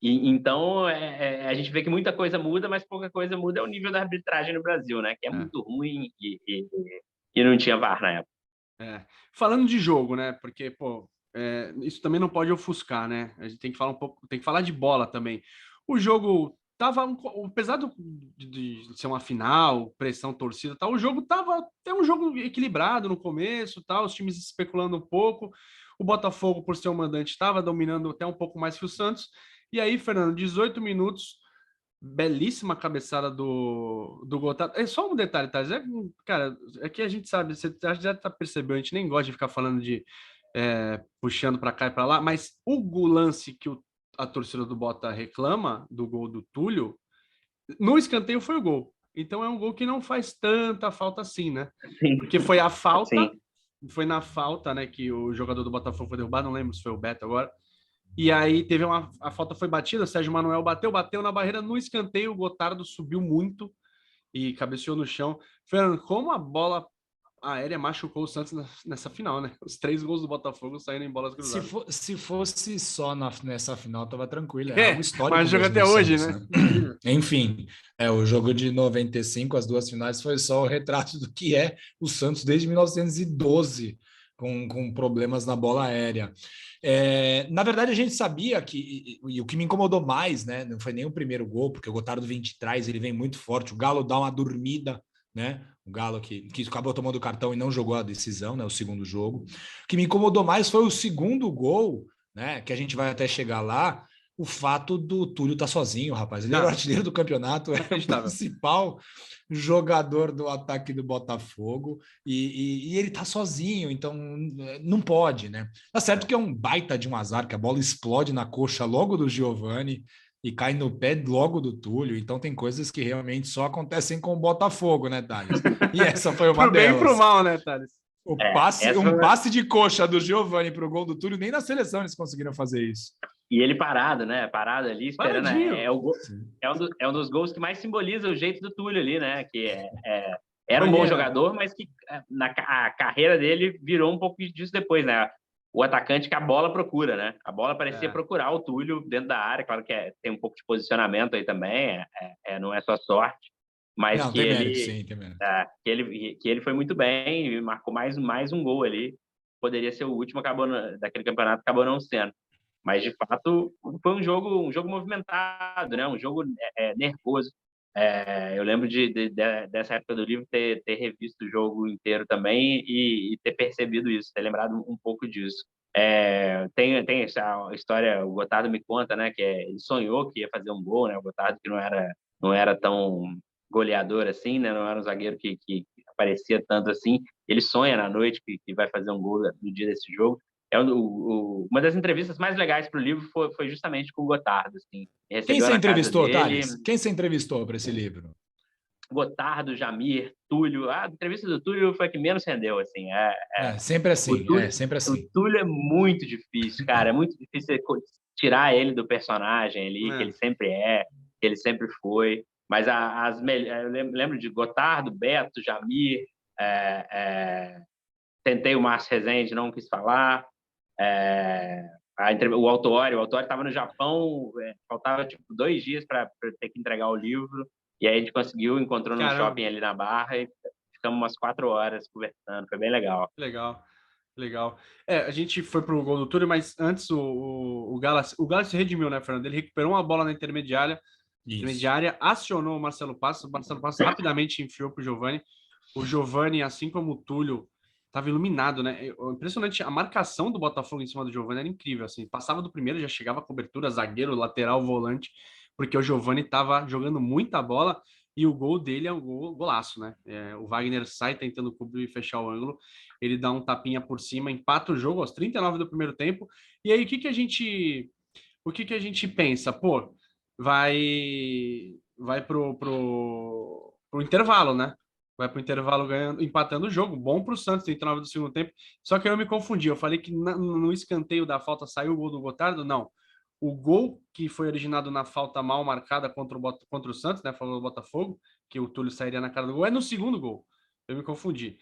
Então, a gente vê que muita coisa muda, mas pouca coisa muda é o nível da arbitragem no Brasil, né? Que é muito ruim e não tinha VAR na época. Falando de jogo, né? Porque, isso também não pode ofuscar, né? A gente tem que falar um pouco, tem que falar de bola também. O jogo tava, apesar de ser uma final, pressão, torcida, tal, o jogo tava até um jogo equilibrado no começo, tal, os times especulando um pouco. O Botafogo, por ser o mandante, estava dominando até um pouco mais que o Santos. E aí, Fernando, 18 minutos, belíssima cabeçada do Gotardo. É só um detalhe, tá? Cara, é que a gente sabe, você já tá percebendo, a gente nem gosta de ficar falando de puxando para cá e para lá, mas o lance que a torcida do Bota reclama do gol do Túlio, no escanteio foi o gol. Então é um gol que não faz tanta falta assim, né? Sim. Porque foi a falta, Sim. foi na falta, né, que o jogador do Botafogo foi derrubado, não lembro se foi o Beto agora. E aí teve a falta foi batida, o Sérgio Manuel bateu na barreira, no escanteio, o Gotardo subiu muito e cabeceou no chão. Fernando, como a bola aérea machucou o Santos nessa final, né? Os 3 gols do Botafogo saíram em bolas cruzadas. Se fosse só nessa final, tava tranquilo. É algo É, histórico mas joga mesmo até no hoje, Santos, né? né? Enfim, o jogo de 95, as 2 finais, foi só o retrato do que é o Santos desde 1912, com problemas na bola aérea. Na verdade, a gente sabia e o que me incomodou mais, né? Não foi nem o primeiro gol, porque o Gotardo vem de trás, ele vem muito forte, o Galo dá uma dormida, né? O Galo que acabou tomando o cartão e não jogou a decisão, né? O segundo jogo. O que me incomodou mais foi o segundo gol, né? Que a gente vai até chegar lá. O fato do Túlio estar sozinho, rapaz. Ele era o artilheiro do campeonato, é o principal jogador do ataque do Botafogo e ele tá sozinho, então não pode, né? Tá certo que é um baita de um azar, que a bola explode na coxa logo do Giovani e cai no pé logo do Túlio, então tem coisas que realmente só acontecem com o Botafogo, né, Thales? E essa foi uma Pro bem e pro delas. mal, né, Thales? Passe de coxa do Giovani para o gol do Túlio, nem na seleção eles conseguiram fazer isso. E ele parado, né? Parado ali, esperando. É um dos gols que mais simboliza o jeito do Túlio ali, né? Que era um bom jogador, mas que a carreira dele virou um pouco disso depois, né? O atacante que a bola procura, né? A bola parecia procurar o Túlio dentro da área. Claro que tem um pouco de posicionamento aí também, não é só sorte, mas não, que ele foi muito bem e marcou mais um gol ali. Poderia ser o último, daquele campeonato, acabou não sendo. Mas, de fato, foi um jogo movimentado, né? Um jogo nervoso. Eu lembro dessa época do livro ter revisto o jogo inteiro também e ter percebido isso, ter lembrado um pouco disso. Tem essa história, o Gotardo me conta, né? Que ele sonhou que ia fazer um gol, né? O Gotardo que não era tão goleador assim, né? Não era um zagueiro que aparecia tanto assim. Ele sonha na noite que vai fazer um gol no dia desse jogo. Uma das entrevistas mais legais para o livro foi justamente com o Gotardo. Assim. Quem você entrevistou, Thales? Quem você entrevistou para esse livro? Gotardo, Jamir, Túlio. A entrevista do Túlio foi a que menos rendeu. Assim. Sempre assim. Sempre assim. O Túlio é muito difícil, cara. É muito difícil tirar ele do personagem ali, que ele sempre que ele sempre foi. Mas eu lembro de Gotardo, Beto, Jamir. Tentei o Márcio Rezende, não quis falar. O Autuori estava no Japão, faltava tipo 2 dias para ter que entregar o livro, e aí a gente encontrou no shopping ali na Barra e ficamos umas 4 horas conversando, foi bem legal. Legal. A gente foi pro gol do Túlio, mas antes o Gala se redimiu, né, Fernando? Ele recuperou uma bola na intermediária, acionou o Marcelo Passos rapidamente enfiou pro Giovani. O Giovani, assim como o Túlio, estava iluminado, né? Impressionante, a marcação do Botafogo em cima do Giovani era incrível, assim, passava do primeiro, já chegava a cobertura, zagueiro, lateral, volante, porque o Giovani estava jogando muita bola e o gol dele é um golaço, né? O Wagner sai tentando cobrir e fechar o ângulo, ele dá um tapinha por cima, empata o jogo aos 39 do primeiro tempo, e aí o que a gente pensa? Pô, vai pro intervalo, né? Vai para o intervalo empatando o jogo. Bom para o Santos, 39 do segundo tempo. Só que eu me confundi. Eu falei que no escanteio da falta saiu o gol do Gotardo. Não. O gol que foi originado na falta mal marcada contra o Santos, né? Falou do Botafogo, que o Túlio sairia na cara do gol, é no segundo gol. Eu me confundi.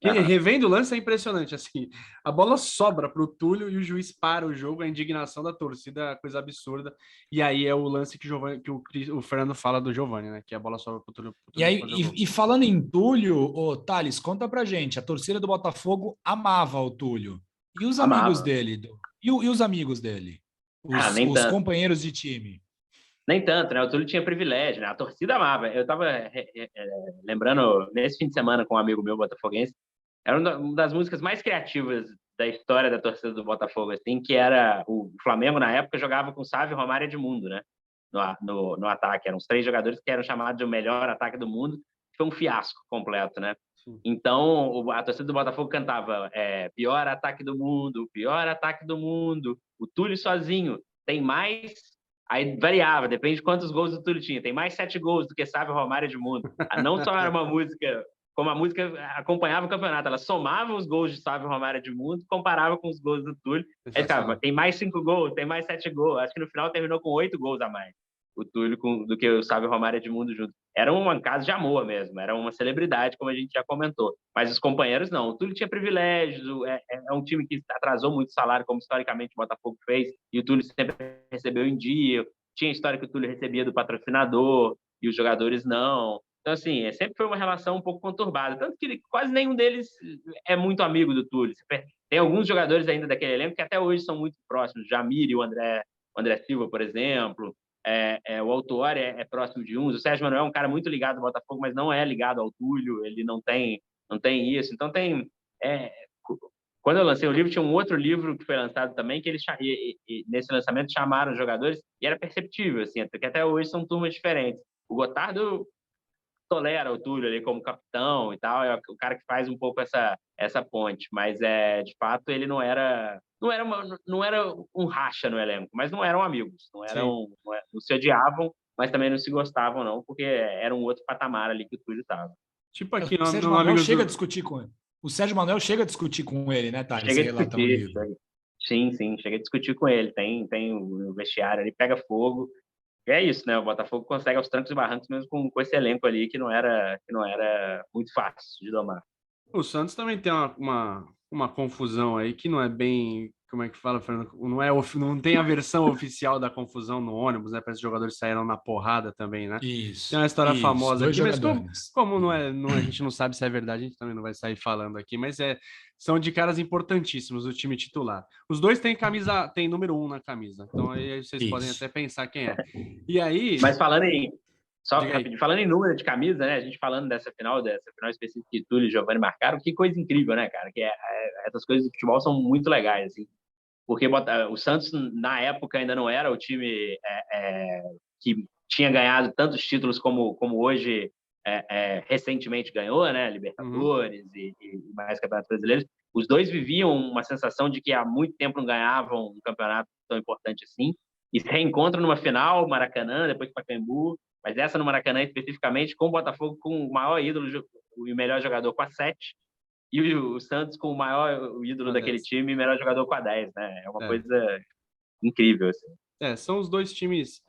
Revendo o lance é impressionante, assim, a bola sobra para o Túlio e o juiz para o jogo, a indignação da torcida, coisa absurda, e aí é o lance que o Fernando fala do Giovani, né, que a bola sobra para o Túlio. E falando em Túlio, Thales, conta pra gente, a torcida do Botafogo amava o Túlio, e os amigos dele? E os amigos dele? Os companheiros de time? Nem tanto, né? O Túlio tinha privilégio, né? A torcida amava. Eu estava lembrando, nesse fim de semana com um amigo meu botafoguense, era uma das músicas mais criativas da história da torcida do Botafogo, assim, que era o Flamengo, na época, jogava com Sávio, Romário e Edmundo, né? no ataque. Eram os 3 jogadores que eram chamados de o melhor ataque do mundo. Foi um fiasco completo, né? Sim. Então, a torcida do Botafogo cantava pior ataque do mundo, pior ataque do mundo. O Túlio sozinho tem mais... Aí variava, depende de quantos gols o Túlio tinha. Tem mais 7 gols do que Sávio, Romário e Edmundo. Não só era uma música... Como a música acompanhava o campeonato, ela somava os gols de Sávio, Romário e Edmundo, comparava com os gols do Túlio. Aí ficava, tem mais 5 gols, tem mais 7 gols. Acho que no final terminou com 8 gols a mais, o Túlio do que o Sávio, Romário e Edmundo juntos. Era um caso de amor mesmo, era uma celebridade, como a gente já comentou. Mas os companheiros não. O Túlio tinha privilégios, é um time que atrasou muito salário, como historicamente o Botafogo fez, e o Túlio sempre recebeu em dia. Tinha história que o Túlio recebia do patrocinador, e os jogadores não. Então, assim, sempre foi uma relação um pouco conturbada. Tanto que quase nenhum deles é muito amigo do Túlio. Tem alguns jogadores ainda daquele elenco que até hoje são muito próximos. Jamir e o André Silva, por exemplo. O Autuori é próximo de uns. O Sérgio Manuel é um cara muito ligado ao Botafogo, mas não é ligado ao Túlio. Ele não tem isso. Então, quando eu lancei o livro, tinha um outro livro que foi lançado também, que nesse lançamento chamaram os jogadores, e era perceptível, assim, porque até hoje são turmas diferentes. O Gotardo tolera o Túlio ali como capitão e tal, é o cara que faz um pouco essa ponte, mas de fato ele não era um racha no elenco, mas não eram amigos, não se odiavam, mas também não se gostavam não, porque era um outro patamar ali que o Túlio estava. Tipo aqui O Sérgio Manuel chega a discutir com ele. O Sérgio Manuel chega a discutir com ele, né, Thales? Chega a discutir, sim, chega a discutir com ele, tem o vestiário ali, pega fogo. E é isso, né? O Botafogo consegue aos trancos e barrancos mesmo com esse elenco ali que não era muito fácil de domar. O Santos também tem uma confusão aí que não é bem, como é que fala, Fernando? Não tem a versão oficial da confusão no ônibus, né? Parece que os jogadores saíram na porrada também, né? Isso. Tem uma história famosa aqui, mas como não é, a gente não sabe se é verdade, a gente também não vai sair falando aqui, mas são de caras importantíssimos do time titular. Os dois têm camisa, tem número 1 na camisa, então aí vocês podem até pensar quem é. E aí. Mas só rapidinho, falando em número de camisa, né? A gente falando dessa final específica que Túlio e Giovani marcaram, que coisa incrível, né, cara? Que essas coisas do futebol são muito legais, assim. Porque o Santos, na época, ainda não era o time que tinha ganhado tantos títulos como hoje recentemente ganhou, né? Libertadores e mais campeonatos brasileiros. Os dois viviam uma sensação de que há muito tempo não ganhavam um campeonato tão importante assim. E se reencontram numa final, Maracanã, depois Pacaembu, mas essa no Maracanã especificamente, com o Botafogo com o maior ídolo, o melhor jogador com a 7, e o Santos com o ídolo daquele time e melhor jogador com a 10, né? É uma coisa incrível, assim. São os dois times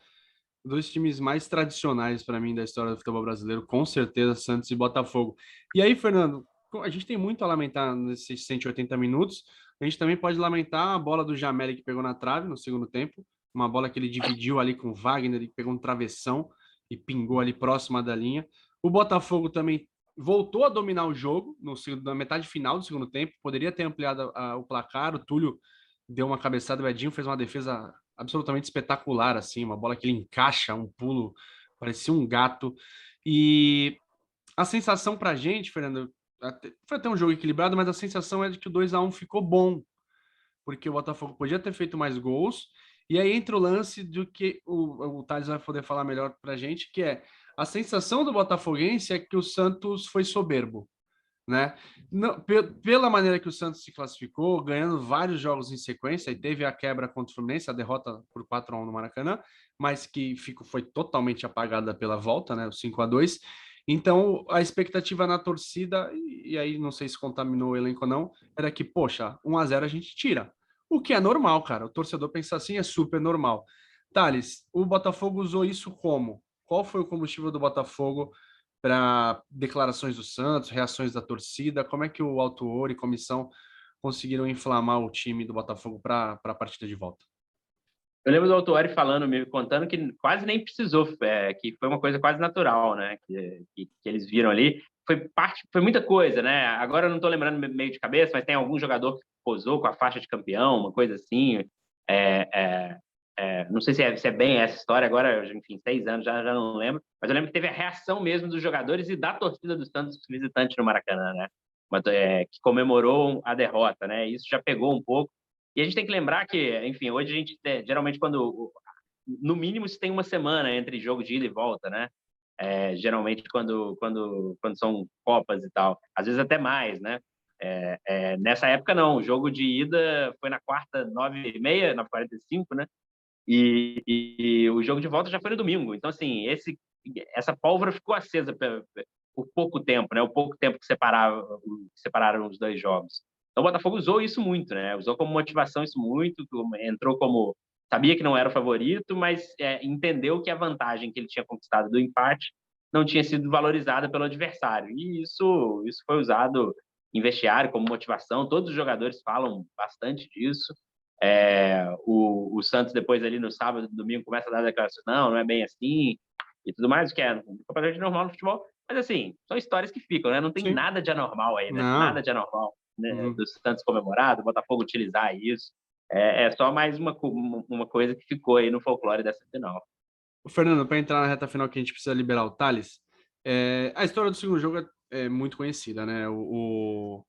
mais tradicionais para mim da história do futebol brasileiro, com certeza, Santos e Botafogo. E aí, Fernando, a gente tem muito a lamentar nesses 180 minutos, a gente também pode lamentar a bola do Jamel que pegou na trave no segundo tempo, uma bola que ele dividiu ali com o Wagner, ele pegou um travessão e pingou ali próxima da linha. O Botafogo também voltou a dominar o jogo na metade final do segundo tempo, poderia ter ampliado o placar, o Túlio deu uma cabeçada, o Edinho fez uma defesa absolutamente espetacular, assim, uma bola que ele encaixa, um pulo, parecia um gato. E a sensação pra gente, Fernando, foi até um jogo equilibrado, mas a sensação é de que o 2-1 ficou bom, porque o Botafogo podia ter feito mais gols. E aí entra o lance do que o Thales vai poder falar melhor pra gente, que é a sensação do botafoguense é que o Santos foi soberbo, né? Não, pela maneira que o Santos se classificou, ganhando vários jogos em sequência, e teve a quebra contra o Fluminense, a derrota por 4-1 no Maracanã, mas que foi totalmente apagada pela volta, né? O 5-2. Então, a expectativa na torcida, e aí não sei se contaminou o elenco ou não, era que, poxa, 1-0 a gente tira. O que é normal, cara. O torcedor pensa assim, é super normal. Thales, o Botafogo usou isso como? Qual foi o combustível do Botafogo para declarações do Santos, reações da torcida? Como é que o Autuori e comissão conseguiram inflamar o time do Botafogo para a partida de volta? Eu lembro do Autuori falando, me contando que quase nem precisou, que foi uma coisa quase natural, né? Que eles viram ali. Foi muita coisa, né? Agora eu não estou lembrando meio de cabeça, mas tem algum jogador que posou com a faixa de campeão, uma coisa assim. Não sei se é bem essa história, agora, enfim, 6 anos, já não lembro, mas eu lembro que teve a reação mesmo dos jogadores e da torcida do Santos visitante no Maracanã, né? Que comemorou a derrota, né? Isso já pegou um pouco. E a gente tem que lembrar que, enfim, hoje a gente, geralmente, quando no mínimo se tem uma semana entre jogo de ida e volta, né? Geralmente quando são Copas e tal, às vezes até mais, né? Nessa época não, o jogo de ida foi na quarta, 9h30, 9h45, né? E o jogo de volta já foi no domingo. Então, assim, essa pólvora ficou acesa por pouco tempo, né? O pouco tempo que separaram os dois jogos. Então, o Botafogo usou isso muito, né? Usou como motivação isso muito, entrou como... Sabia que não era o favorito, mas entendeu que a vantagem que ele tinha conquistado do empate não tinha sido valorizada pelo adversário. E isso foi usado em vestiário como motivação. Todos os jogadores falam bastante disso. O Santos depois ali no sábado, domingo, começa a dar declaração, não é bem assim, e tudo mais, o que é completamente normal no futebol. Mas, assim, são histórias que ficam, né? Não tem Sim. nada de anormal aí, né? Não. Nada de anormal, né? Do Santos comemorar, do Botafogo utilizar isso. É só mais uma coisa que ficou aí no folclore dessa final. Fernando, para entrar na reta final que a gente precisa liberar o Thales, a história do segundo jogo é muito conhecida, né? O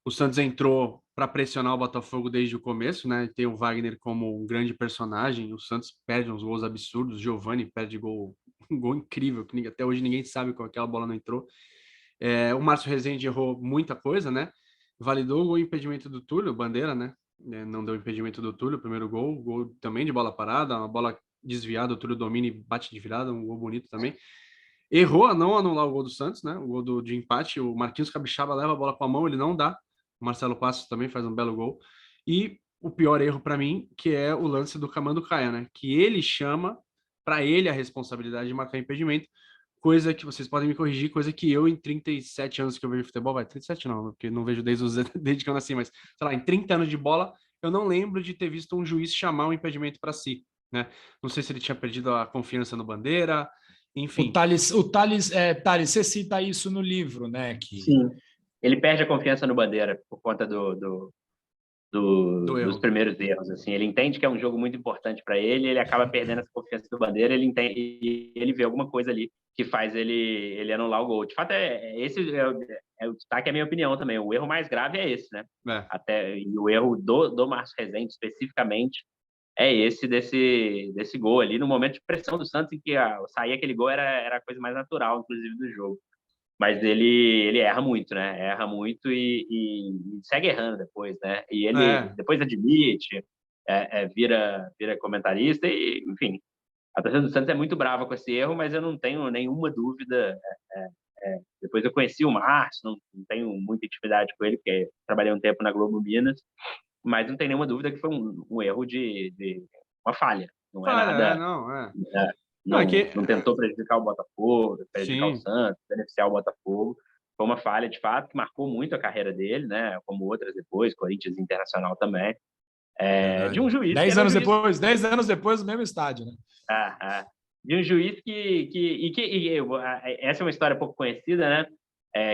Santos entrou para pressionar o Botafogo desde o começo, né? Tem o Wagner como um grande personagem. O Santos perde uns gols absurdos. O Giovani perde um gol incrível, que até hoje ninguém sabe como aquela bola não entrou. O Márcio Rezende errou muita coisa, né? Validou o impedimento do Túlio, Bandeira, né? Não deu impedimento do Túlio, o primeiro gol também de bola parada, uma bola desviada, o Túlio domina e bate de virada, um gol bonito também. Errou a não anular o gol do Santos, né? O gol de empate, o Marquinhos Capixaba leva a bola com a mão, ele não dá. O Marcelo Passos também faz um belo gol. E o pior erro para mim, que é o lance do Kamando Caia, né? Que ele chama para ele a responsabilidade de marcar impedimento, coisa que vocês podem me corrigir, coisa que eu, em 37 anos que eu vejo futebol, 37 não, porque não vejo desde que eu nasci, mas, sei lá, em 30 anos de bola, eu não lembro de ter visto um juiz chamar um impedimento para si, né? Não sei se ele tinha perdido a confiança no Bandeira, enfim. Thales, você cita isso no livro, né? Sim. Ele perde a confiança no Bandeira por conta dos primeiros erros, assim. Ele entende que é um jogo muito importante para ele acaba perdendo essa confiança do Bandeira, ele vê alguma coisa ali que faz ele anular o gol. De fato, esse é o destaque, é a minha opinião também. O erro mais grave é esse, né? E o erro do Márcio Rezende, especificamente, é esse desse gol ali, no momento de pressão do Santos, em que sair aquele gol era a coisa mais natural, inclusive, do jogo. Mas ele erra muito, né? Erra muito e segue errando depois, né? E ele depois admite, vira comentarista e, enfim, a torcida do Santos é muito brava com esse erro, mas eu não tenho nenhuma dúvida. Depois eu conheci o Márcio, não tenho muita intimidade com ele, porque trabalhei um tempo na Globo Minas, mas não tenho nenhuma dúvida que foi um erro de uma falha. Não é nada. Não tentou prejudicar o Botafogo, prejudicar o Santos, beneficiar o Botafogo. Foi uma falha, de fato, que marcou muito a carreira dele, né? Como outras depois, Corinthians Internacional também. De um juiz... 10 anos depois, no mesmo estádio, né? De um juiz essa é uma história pouco conhecida, né?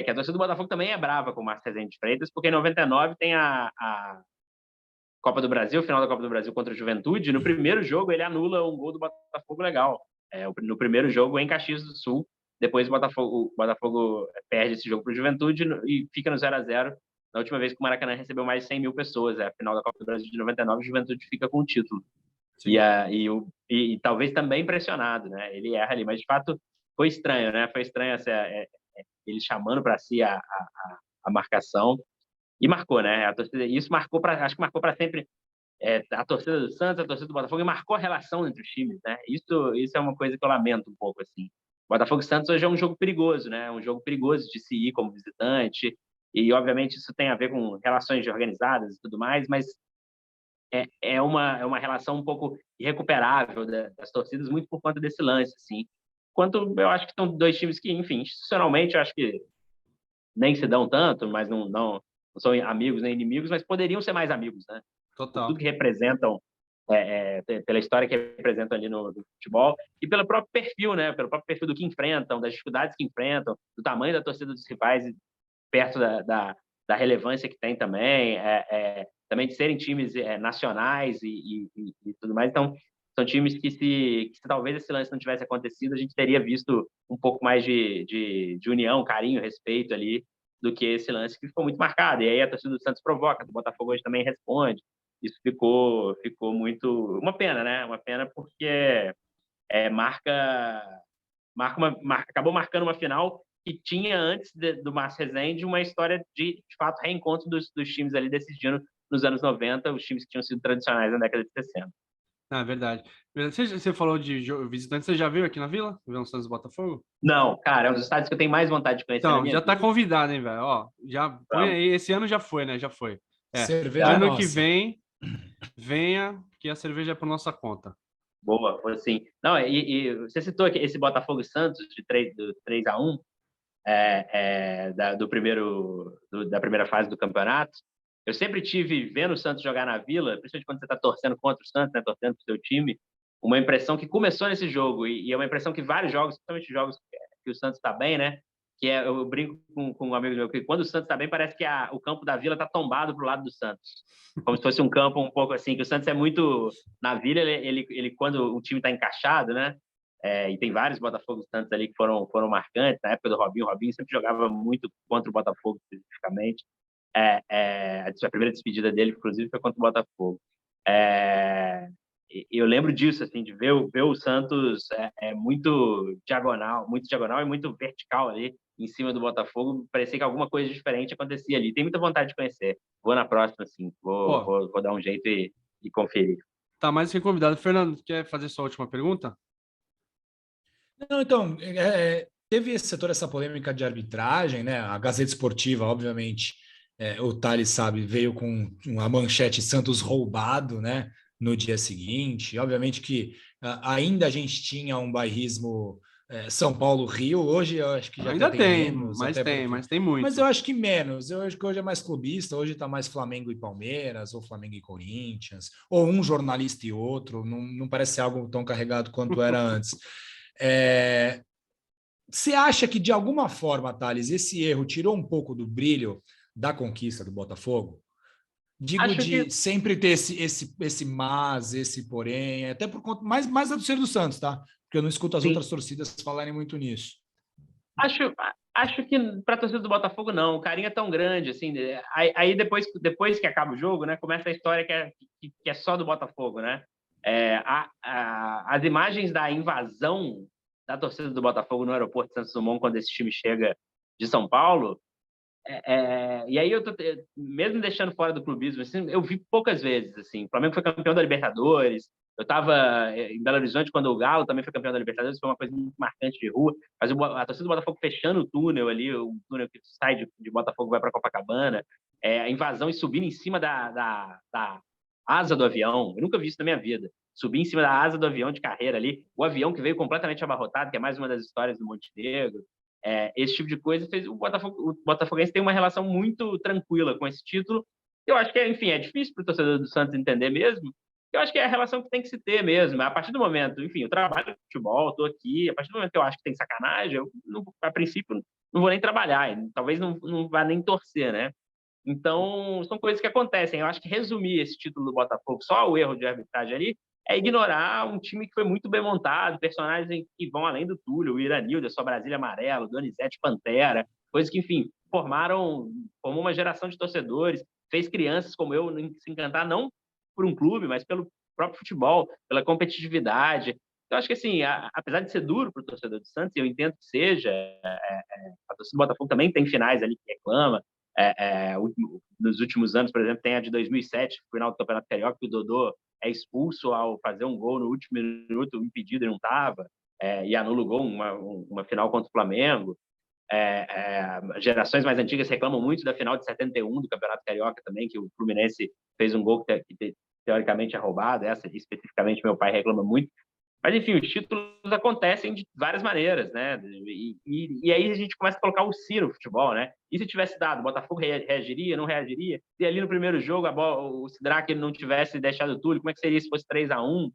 Que a torcida do Botafogo também é brava com o Márcio Rezende Freitas, porque em 99 tem a Copa do Brasil, final da Copa do Brasil contra o Juventude. No primeiro jogo, ele anula um gol do Botafogo legal. No primeiro jogo, em Caxias do Sul. Depois, o Botafogo perde esse jogo para o Juventude e fica no 0-0. Na última vez que o Maracanã recebeu mais de 100 mil pessoas, a final da Copa do Brasil de 99, o Juventude fica com o título. E talvez também impressionado, né? Ele erra ali, mas de fato foi estranho, né? Foi estranho ele chamando para si a marcação. E marcou, né? Isso marcou acho que marcou para sempre a torcida do Santos, a torcida do Botafogo, e marcou a relação entre os times, né? Isso é uma coisa que eu lamento um pouco, assim. Botafogo e Santos hoje é um jogo perigoso, né? Um jogo perigoso de se ir como visitante, e obviamente isso tem a ver com relações organizadas e tudo mais, mas é uma relação um pouco irrecuperável das torcidas, muito por conta desse lance, assim. Enquanto eu acho que são dois times que, enfim, institucionalmente, eu acho que nem se dão tanto, mas não são amigos nem inimigos, mas poderiam ser mais amigos, né? Total. Por tudo que representam, pela história que representam ali no futebol, e pelo próprio perfil, né? Pelo próprio perfil do que enfrentam, das dificuldades que enfrentam, do tamanho da torcida dos rivais, perto da relevância que tem também, também de serem times nacionais e tudo mais. Então, são times que se talvez esse lance não tivesse acontecido, a gente teria visto um pouco mais de união, carinho, respeito ali, do que esse lance que ficou muito marcado. E aí a torcida do Santos provoca, o Botafogo hoje também responde. isso ficou muito... Uma pena, né? Uma pena porque acabou marcando uma final que tinha, antes do Márcio Rezende, uma história de fato, reencontro dos times ali decidindo nos anos 90, os times que tinham sido tradicionais na década de 60. Ah, verdade. Você falou de visitante, você já veio aqui na Vila? Ver um Santos e Botafogo? Não, cara, é um dos estádios que eu tenho mais vontade de conhecer na Então, minha já tá vida. convidado, hein, velho? Ó, já põe Vamos. aí. Esse ano já foi, né? Já foi. Cerveja Ano que nossa. vem, venha, que a cerveja é por nossa conta. Boa, assim. Não, e você citou aqui esse Botafogo e Santos do 3-1, da primeira fase do campeonato. Eu sempre tive, vendo o Santos jogar na Vila, principalmente quando você está torcendo contra o Santos, né, torcendo para o seu time, uma impressão que começou nesse jogo, e é uma impressão que vários jogos, principalmente jogos que o Santos está bem, né? Eu brinco com um amigo meu que quando o Santos está bem, parece que o campo da Vila está tombado para o lado do Santos. Como se fosse um campo um pouco assim, que o Santos é muito... Na Vila, ele quando o time está encaixado, né? E tem vários Botafogo Santos ali que foram marcantes. Na época do Robinho, o Robinho sempre jogava muito contra o Botafogo, especificamente. A primeira despedida dele, inclusive, foi contra o Botafogo. Eu lembro disso, assim, de ver o Santos muito diagonal e muito vertical ali em cima do Botafogo. Parecia que alguma coisa diferente acontecia ali. Tem muita vontade de conhecer. Vou na próxima, assim. Ó, Vou dar um jeito e conferir. tá mais que convidado. Fernando, quer fazer sua última pergunta? Não, então, teve toda essa polêmica de arbitragem, né? A Gazeta Esportiva, obviamente, o Thales sabe, veio com a manchete Santos roubado, né? No dia seguinte. Obviamente que ainda a gente tinha um bairrismo São Paulo-Rio, hoje eu acho que já até Ainda tem tem, menos, mas até tem, porque. mas tem Mas eu muito. acho que menos. Eu acho que hoje é mais clubista, hoje está mais Flamengo e Palmeiras, ou Flamengo e Corinthians, ou um jornalista e outro. Não parece ser algo tão carregado quanto era antes. Você acha que, de alguma forma, Thales, esse erro tirou um pouco do brilho da conquista do Botafogo? Digo Acho que de sempre ter esse mas, esse porém, até por conta mais da torcida do Santos, tá? Porque eu não escuto as sim. outras torcidas falarem muito nisso. Acho que para a torcida do Botafogo não, o carinho é tão grande assim. Aí depois que acaba o jogo, né, começa a história que é só do Botafogo, né? As imagens da invasão da torcida do Botafogo no aeroporto de Santos Dumont quando esse time chega de São Paulo. E aí mesmo deixando fora do clubismo, assim, eu vi poucas vezes assim. O Flamengo foi campeão da Libertadores. Eu estava em Belo Horizonte quando o Galo também foi campeão da Libertadores, foi uma coisa muito marcante de rua. Mas a torcida do Botafogo fechando o túnel ali, o túnel que sai de Botafogo vai para Copacabana, a invasão e subindo em cima da asa do avião. Eu nunca vi isso na minha vida. Subir em cima da asa do avião de carreira ali, o avião que veio completamente abarrotado, que é mais uma das histórias do Montenegro. Esse tipo de coisa fez o Botafoguense tem uma relação muito tranquila com esse título. Eu acho que, enfim, é difícil para o torcedor do Santos entender mesmo. Eu acho que é a relação que tem que se ter mesmo. A partir do momento, enfim, eu trabalho no futebol, estou aqui, a partir do momento que eu acho que tem sacanagem, eu, a princípio, não vou nem trabalhar, talvez não vá nem torcer, né? Então, são coisas que acontecem. Eu acho que resumir esse título do Botafogo só o erro de arbitragem ali é ignorar um time que foi muito bem montado, personagens que vão além do Túlio, o Iranildo, a sua Brasília Amarelo, Donizete Pantera, coisas que, enfim, formou uma geração de torcedores, fez crianças como eu se encantar não por um clube, mas pelo próprio futebol, pela competitividade. Então, acho que, assim, apesar de ser duro para o torcedor do Santos, eu entendo que seja, a torcida do Botafogo também tem finais ali que reclama. Nos últimos anos, por exemplo, tem a de 2007, final do Campeonato Carioca, que o Dodô é expulso ao fazer um gol no último minuto, impedido e não estava, e anula o gol, uma final contra o Flamengo. Gerações mais antigas reclamam muito da final de 71 do Campeonato Carioca também, que o Fluminense fez um gol que teoricamente é roubado. Essa especificamente meu pai reclama muito. Mas, enfim, os títulos acontecem de várias maneiras, né? E aí a gente começa a colocar o si no futebol, né? E se tivesse dado, o Botafogo reagiria, não reagiria? Se ali no primeiro jogo o Sidraque não tivesse deixado o Túlio, como é que seria se fosse 3-1?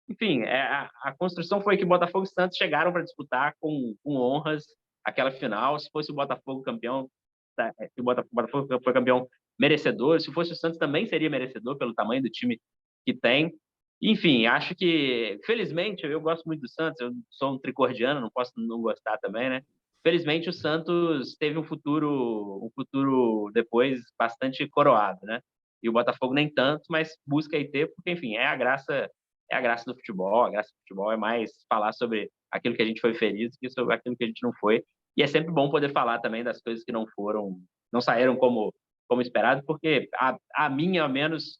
Enfim, a construção foi que Botafogo e Santos chegaram para disputar com honras aquela final. Se fosse o Botafogo campeão, se o Botafogo foi campeão merecedor, se fosse o Santos também seria merecedor pelo tamanho do time que tem. Enfim, acho que, felizmente, eu gosto muito do Santos, eu sou um tricordiano, não posso não gostar também, né? Felizmente, o Santos teve um futuro depois bastante coroado, né? e o Botafogo nem tanto, mas busca aí ter, porque, enfim, é a graça do futebol. A graça do futebol é mais falar sobre aquilo que a gente foi feliz do que sobre aquilo que a gente não foi. E é sempre bom poder falar também das coisas que não saíram como esperado, porque a minha, ao menos,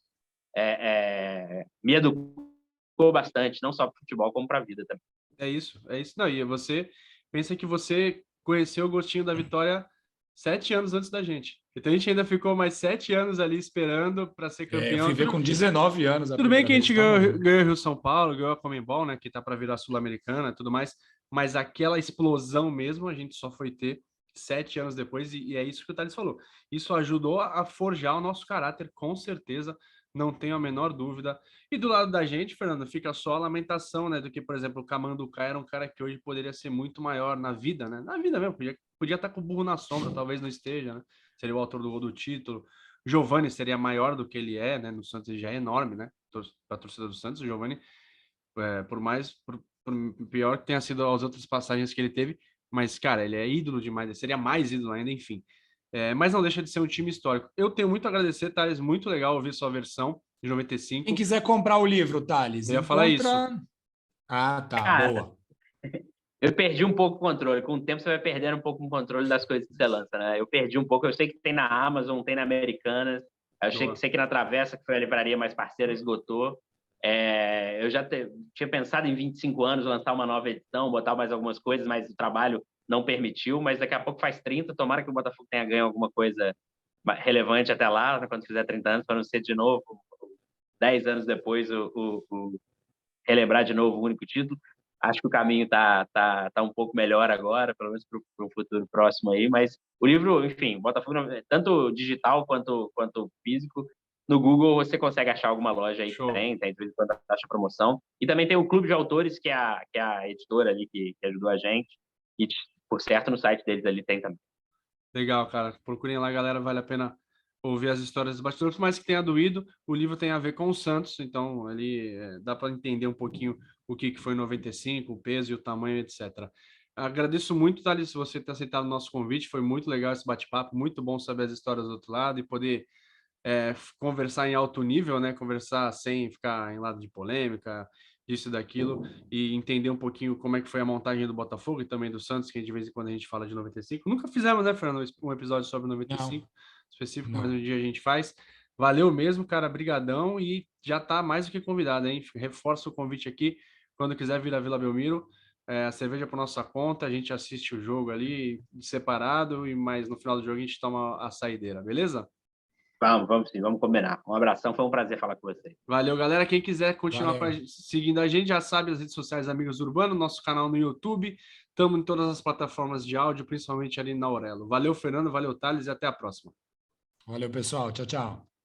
me educou bastante, não só para o futebol, como para a vida também. É isso. Não, e você pensa que você conheceu o gostinho da vitória 7 anos antes da gente. Então a gente ainda ficou mais 7 anos ali esperando para ser campeão. Eu fui ver com 19 anos. Tudo bem que a gente ganhou Rio São Paulo, ganhou a Conmebol, né, que tá para virar Sul-Americana e tudo mais, mas aquela explosão mesmo a gente só foi ter 7 anos depois, e é isso que o Thales falou. Isso ajudou a forjar o nosso caráter, com certeza, não tenho a menor dúvida. E do lado da gente, Fernando, fica só a lamentação, né, do que, por exemplo, o Camanduca era um cara que hoje poderia ser muito maior na vida, né? Na vida mesmo, podia estar com o burro na sombra, talvez não esteja, né? Seria o autor do gol do título. Giovani seria maior do que ele é, né? No Santos ele já é enorme, né? Para a torcida do Santos, o Giovani, por pior que tenha sido as outras passagens que ele teve, mas, cara, ele é ídolo demais, ele seria mais ídolo ainda, enfim. Mas não deixa de ser um time histórico. Eu tenho muito a agradecer, Thales, muito legal ouvir sua versão de 95. Quem quiser comprar o livro, Thales, eu ia falar isso. Ah, tá, cara, boa. Eu perdi um pouco o controle. Com o tempo você vai perdendo um pouco o controle das coisas que você lança, né? Eu perdi um pouco. Eu sei que tem na Amazon, tem na Americanas. Eu sei que na Travessa, que foi a livraria mais parceira, esgotou. Eu já tinha pensado em 25 anos lançar uma nova edição, botar mais algumas coisas, mas o trabalho não permitiu. Mas daqui a pouco faz 30. Tomara que o Botafogo tenha ganho alguma coisa relevante até lá, quando fizer 30 anos, para não ser de novo, 10 anos depois, relembrar de novo o único título. Acho que o caminho tá um pouco melhor agora, pelo menos para o futuro próximo aí, mas o livro, enfim, Botafogo, tanto digital quanto físico, no Google você consegue achar alguma loja aí. Show. Tem de vez em quando taxa promoção. E também tem o Clube de Autores, que é a editora ali que ajudou a gente, e por certo no site deles ali tem também. Legal, cara. Procurem lá, galera, vale a pena ouvir as histórias dos bastidores, por mais que tenha doído, o livro tem a ver com o Santos, então ali dá para entender um pouquinho o que foi 95, o peso e o tamanho, etc. Agradeço muito, Thales, você ter aceitado o nosso convite, foi muito legal esse bate-papo, muito bom saber as histórias do outro lado e poder conversar em alto nível, né? Conversar sem ficar em lado de polêmica, disso e daquilo, e entender um pouquinho como é que foi a montagem do Botafogo e também do Santos, que de vez em quando a gente fala de 95. Nunca fizemos, né, Fernando, um episódio sobre 95 específico, mas um dia a gente faz. Valeu mesmo, cara, brigadão, e já tá mais do que convidado, hein? Reforço o convite aqui, quando quiser vir a Vila Belmiro, a cerveja por nossa conta, a gente assiste o jogo ali separado, mas no final do jogo a gente toma a saideira, beleza? Vamos sim, vamos combinar. Um abração, foi um prazer falar com você. Valeu, galera. Quem quiser continuar seguindo a gente, já sabe as redes sociais Amigos Urbano, nosso canal no YouTube. Estamos em todas as plataformas de áudio, principalmente ali na Aurelo. Valeu, Fernando. Valeu, Thales. E até a próxima. Valeu, pessoal. Tchau, tchau.